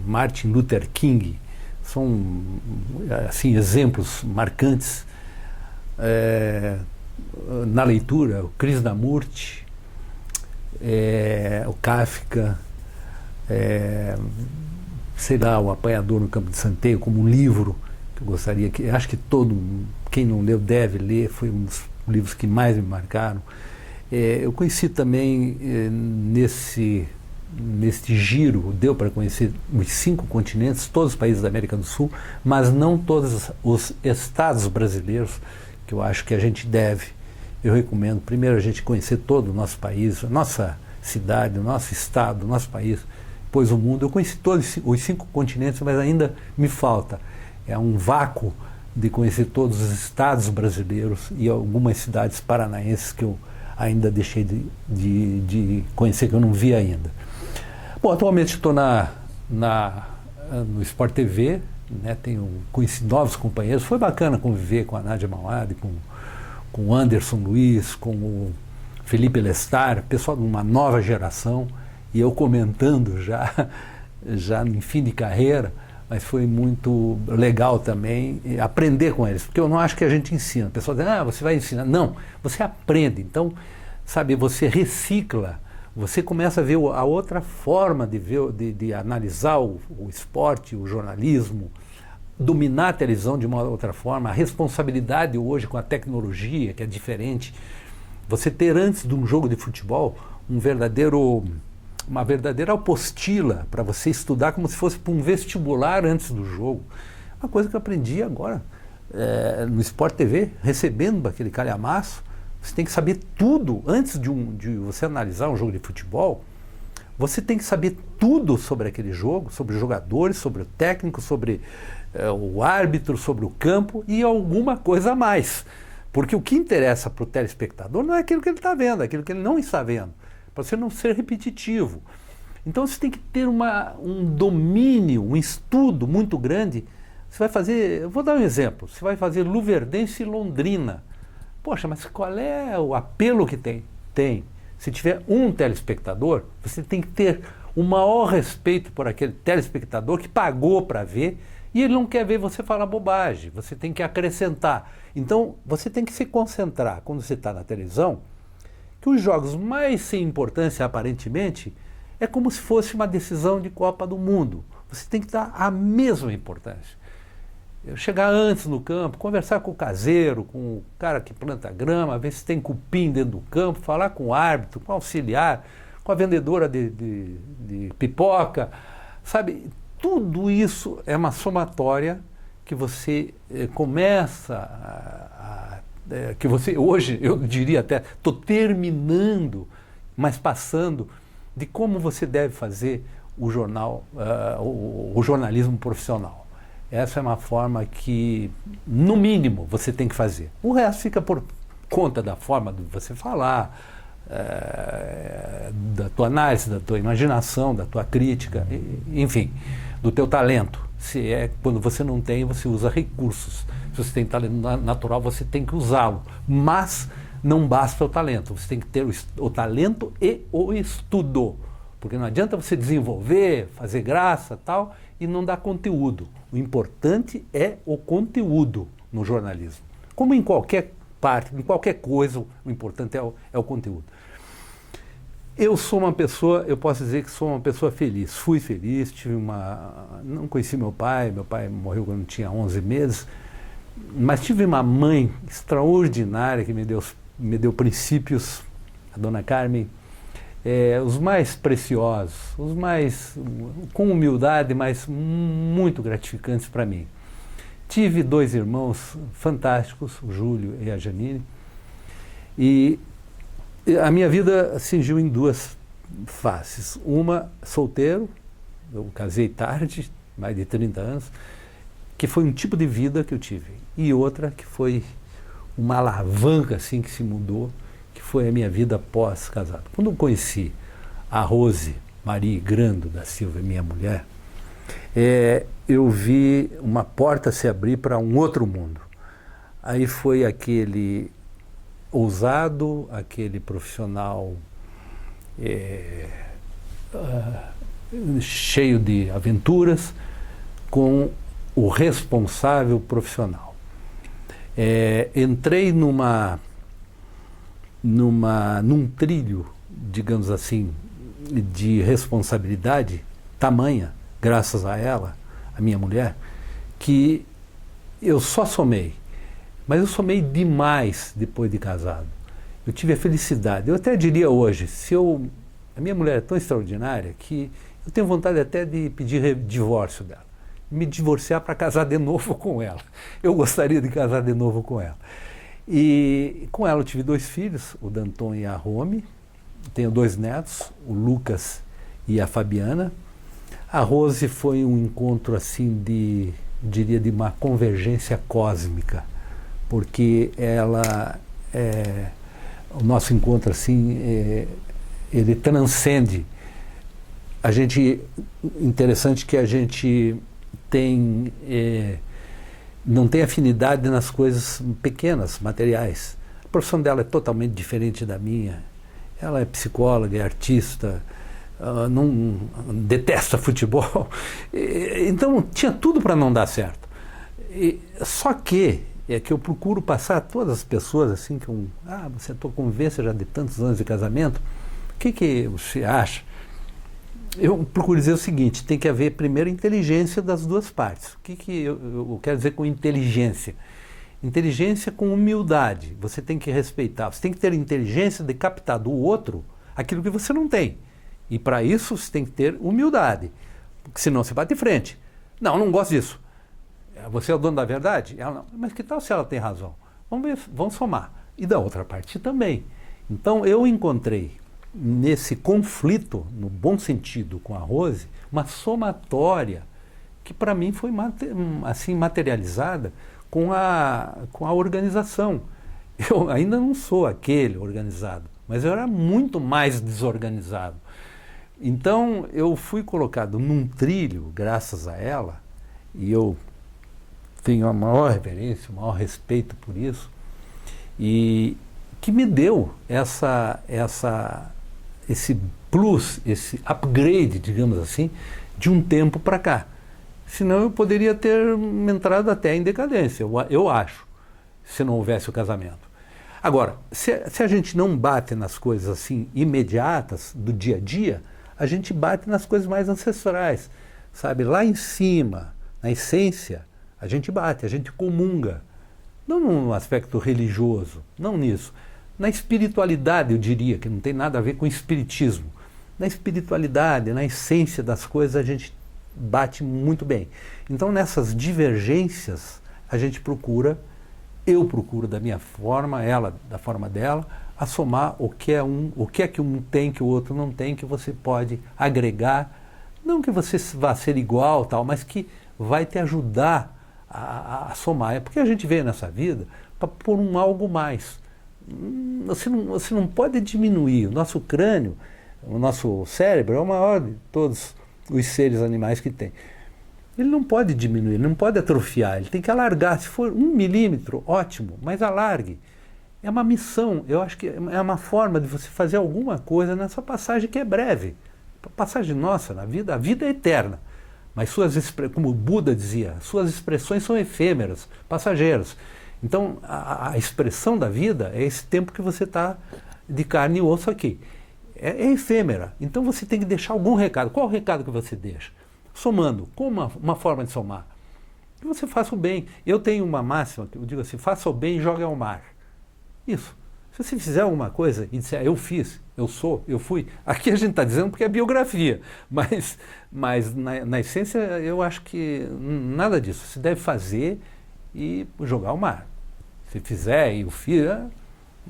Martin Luther King, são assim, exemplos marcantes. Na leitura, o Krishnamurti, o Kafka, sei lá, o Apanhador no Campo de Centeio, como um livro que eu gostaria, acho que quem não leu deve ler, foi um dos livros que mais me marcaram. Eu conheci também nesse giro, deu para conhecer os 5 continentes, todos os países da América do Sul, mas não todos os estados brasileiros, que eu acho que a gente deve. Eu recomendo, primeiro, a gente conhecer todo o nosso país, a nossa cidade, o nosso estado, o nosso país, depois o mundo. Eu conheci todos os 5 continentes, mas ainda me falta. É um vácuo de conhecer todos os estados brasileiros e algumas cidades paranaenses que eu ainda deixei de conhecer, que eu não vi ainda. Bom, atualmente estou no Sport TV, né, conheci novos companheiros. Foi bacana conviver com a Nádia Mauad, com o Anderson Luiz, com o Felipe Lestar, pessoal de uma nova geração, e eu comentando já em fim de carreira, mas foi muito legal também aprender com eles, porque eu não acho que a gente ensina. O pessoal diz, você vai ensinar. Não, você aprende. Então, sabe, você recicla Você começa a ver a outra forma de ver, de analisar o esporte, o jornalismo, dominar a televisão de uma outra forma, a responsabilidade hoje com a tecnologia, que é diferente. Você ter antes de um jogo de futebol uma verdadeira apostila para você estudar como se fosse para um vestibular antes do jogo. Uma coisa que eu aprendi agora no Sport TV, recebendo aquele calhamaço. Você tem que saber tudo antes de você analisar um jogo de futebol. Você tem que saber tudo sobre aquele jogo, sobre os jogadores, sobre o técnico, sobre o árbitro, sobre o campo e alguma coisa a mais. Porque o que interessa para o telespectador não é aquilo que ele está vendo, é aquilo que ele não está vendo, para você não ser repetitivo. Então você tem que ter um domínio, um estudo muito grande. Você vai fazer, eu vou dar um exemplo, você vai fazer Luverdense e Londrina. Poxa, mas qual é o apelo que tem? Tem. Se tiver um telespectador, você tem que ter o maior respeito por aquele telespectador que pagou para ver e ele não quer ver você falar bobagem. Você tem que acrescentar. Então, você tem que se concentrar, quando você está na televisão, que os jogos mais sem importância, aparentemente, é como se fosse uma decisão de Copa do Mundo. Você tem que dar a mesma importância. Chegar antes no campo, conversar com o caseiro, com o cara que planta grama, ver se tem cupim dentro do campo, falar com o árbitro, com o auxiliar, com a vendedora de pipoca, sabe? Tudo isso é uma somatória que você que você, hoje, eu diria até, estou terminando, mas passando, de como você deve fazer o jornalismo profissional. Essa é uma forma que, no mínimo, você tem que fazer. O resto fica por conta da forma de você falar, da tua análise, da tua imaginação, da tua crítica, enfim, do teu talento. Quando você não tem, você usa recursos. Se você tem talento natural, você tem que usá-lo. Mas não basta o talento, você tem que ter o talento e o estudo. Porque não adianta você desenvolver, fazer graça tal, e não dar conteúdo. O importante é o conteúdo no jornalismo. Como em qualquer parte, em qualquer coisa, o importante é o conteúdo. Eu sou uma pessoa, eu posso dizer que sou uma pessoa feliz. Fui feliz, não conheci meu pai morreu quando eu tinha 11 meses, mas tive uma mãe extraordinária que me deu princípios, a dona Carmen, os mais preciosos, os mais com humildade, mas muito gratificantes para mim. Tive 2 irmãos fantásticos, o Júlio e a Janine, e a minha vida cingiu em 2 faces. Uma, solteiro, eu casei tarde, mais de 30 anos, que foi um tipo de vida que eu tive, e outra que foi uma alavanca assim que se mudou, que foi a minha vida pós-casado. Quando eu conheci a Rose Maria Grando da Silva, minha mulher, eu vi uma porta se abrir para um outro mundo. Aí foi aquele ousado, aquele profissional cheio de aventuras, com o responsável profissional. Entrei num trilho, digamos assim, de responsabilidade tamanha, graças a ela, a minha mulher, que eu só somei. Mas eu somei demais depois de casado. Eu tive a felicidade. Eu até diria hoje, a minha mulher é tão extraordinária que eu tenho vontade até de pedir divórcio dela. Me divorciar para casar de novo com ela. Eu gostaria de casar de novo com ela. E com ela eu tive 2 filhos, o Danton e a Rome. Tenho 2 netos, o Lucas e a Fabiana. A Rose foi um encontro assim diria de uma convergência cósmica, porque o nosso encontro assim, ele transcende. Interessante que a gente não tem afinidade nas coisas pequenas, materiais. A profissão dela é totalmente diferente da minha. Ela é psicóloga, é artista, não detesta futebol. Então tinha tudo para não dar certo. Só que eu procuro passar a todas as pessoas assim, você convivência já de tantos anos de casamento, O que você acha? Eu procuro dizer o seguinte, tem que haver primeiro inteligência das duas partes. O que eu quero dizer com inteligência? Inteligência com humildade. Você tem que respeitar, você tem que ter inteligência de captar do outro aquilo que você não tem. E para isso você tem que ter humildade, porque senão você bate de frente. Não gosto disso. Você é o dono da verdade? Ela não. Mas que tal se ela tem razão? Vamos ver, vamos somar. E da outra parte também. Então eu encontrei nesse conflito, no bom sentido, com a Rose, uma somatória que para mim foi assim materializada com a organização. Eu ainda não sou aquele organizado, mas eu era muito mais desorganizado. Então eu fui colocado num trilho, graças a ela, e eu tenho a maior reverência, o maior respeito por isso, e que me deu esse plus, esse upgrade, digamos assim, de um tempo para cá. Senão eu poderia ter entrado até em decadência, eu acho, se não houvesse o casamento. Agora, se a gente não bate nas coisas assim imediatas do dia a dia, a gente bate nas coisas mais ancestrais, sabe? Lá em cima, na essência, a gente bate, a gente comunga. Não no aspecto religioso, não nisso. Na espiritualidade, eu diria, que não tem nada a ver com espiritismo. Na espiritualidade, na essência das coisas, a gente bate muito bem. Então, nessas divergências, a gente procura, eu procuro da minha forma, ela da forma dela, a somar o que é que um tem que o outro não tem, que você pode agregar, não que você vá ser igual, tal, mas que vai te ajudar a somar. É porque a gente veio nessa vida para pôr um algo mais. Você não pode diminuir. O nosso crânio, o nosso cérebro é o maior de todos os seres animais que tem. Ele não pode diminuir, ele não pode atrofiar, ele tem que alargar. Se for 1 milímetro, ótimo, mas alargue. É uma missão, eu acho que é uma forma de você fazer alguma coisa nessa passagem que é breve. A passagem nossa na vida, a vida é eterna. Mas como o Buda dizia, suas expressões são efêmeras, passageiras. Então, a expressão da vida é esse tempo que você está de carne e osso aqui. É efêmera. Então, você tem que deixar algum recado. Qual o recado que você deixa? Somando. Como uma forma de somar? Que você faça o bem. Eu tenho uma máxima que eu digo assim, faça o bem e jogue ao mar. Isso. Se você fizer alguma coisa e disser, eu fiz, eu sou, eu fui, aqui a gente está dizendo porque é biografia, mas na essência eu acho que nada disso. Você deve fazer e jogar ao mar. Se fizer e eu fiz,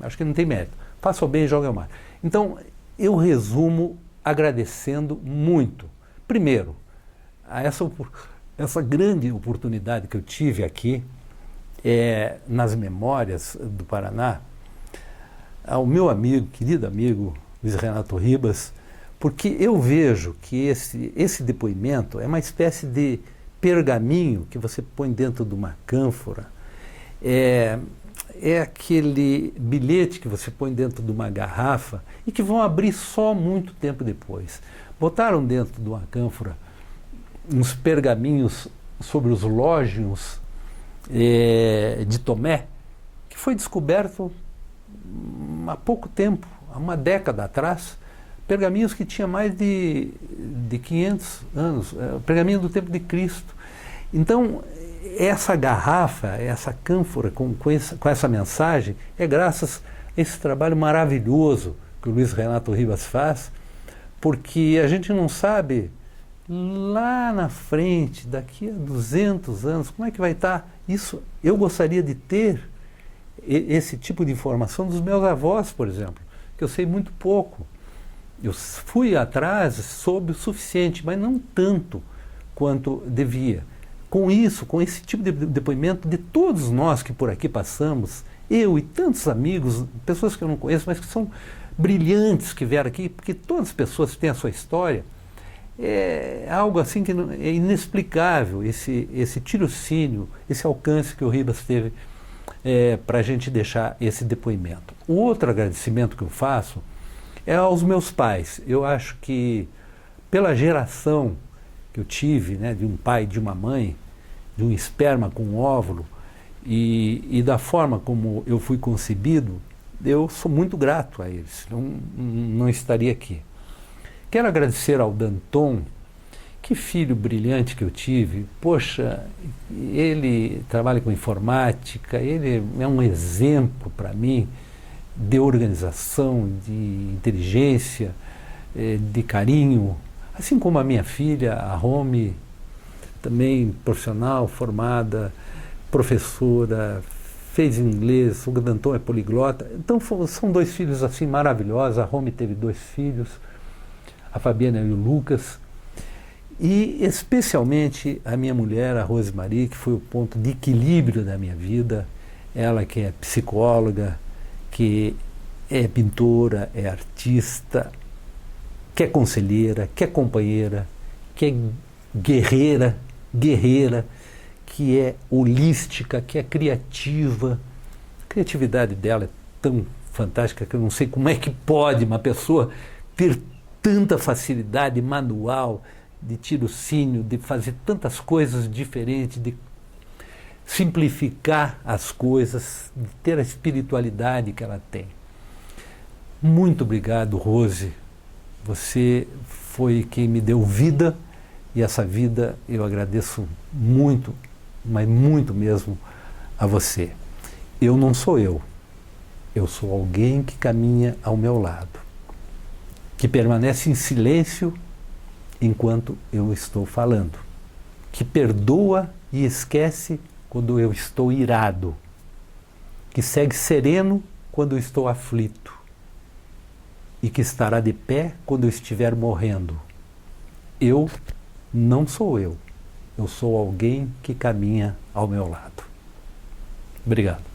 acho que não tem mérito. Faça o bem e jogue ao mar. Então, eu resumo agradecendo muito. Primeiro, a essa grande oportunidade que eu tive aqui, nas Memórias do Paraná, ao meu amigo, querido amigo, Luiz Renato Ribas, porque eu vejo que esse depoimento é uma espécie de pergaminho que você põe dentro de uma cânfora, é aquele bilhete que você põe dentro de uma garrafa e que vão abrir só muito tempo depois. Botaram dentro de uma cânfora uns pergaminhos sobre os lógios de Tomé, que foi descoberto há pouco tempo, há uma década atrás, pergaminhos que tinham mais de 500 anos, pergaminho do tempo de Cristo. Então, essa garrafa, essa cânfora com essa mensagem, é graças a esse trabalho maravilhoso que o Luiz Renato Ribas faz, porque a gente não sabe lá na frente, daqui a 200 anos, como é que vai estar isso. Eu gostaria de ter esse tipo de informação dos meus avós, por exemplo, que eu sei muito pouco. Eu fui atrás, soube o suficiente, mas não tanto quanto devia. Com isso, com esse tipo de depoimento de todos nós que por aqui passamos, eu e tantos amigos, pessoas que eu não conheço, mas que são brilhantes que vieram aqui, porque todas as pessoas têm a sua história, é algo assim que é inexplicável, esse tirocínio, esse alcance que o Ribas teve para a gente deixar esse depoimento. O outro agradecimento que eu faço é aos meus pais. Eu acho que pela geração que eu tive, né, de um pai e de uma mãe, de um esperma com um óvulo, e da forma como eu fui concebido, eu sou muito grato a eles, não estaria aqui. Quero agradecer ao Danton, que filho brilhante que eu tive. Poxa, ele trabalha com informática, ele é um exemplo para mim de organização, de inteligência, de carinho, assim como a minha filha, a Romy, também profissional, formada, professora, fez inglês, o Danton é poliglota. Então são dois filhos assim maravilhosos. A Romy teve 2 filhos, a Fabiana e o Lucas, e especialmente a minha mulher, a Rosemarie, que foi o ponto de equilíbrio da minha vida. Ela que é psicóloga, que é pintora, é artista, que é conselheira, que é companheira, que é guerreira, que é holística, que é criativa. A criatividade dela é tão fantástica que eu não sei como é que pode uma pessoa ter tanta facilidade manual, de tirocínio, de fazer tantas coisas diferentes, de simplificar as coisas, de ter a espiritualidade que ela tem. Muito obrigado, Rose. Você foi quem me deu vida, e essa vida eu agradeço muito, mas muito mesmo a você. Eu não sou eu sou alguém que caminha ao meu lado, que permanece em silêncio enquanto eu estou falando, que perdoa e esquece quando eu estou irado, que segue sereno quando eu estou aflito e que estará de pé quando eu estiver morrendo. Eu não sou eu sou alguém que caminha ao meu lado. Obrigado.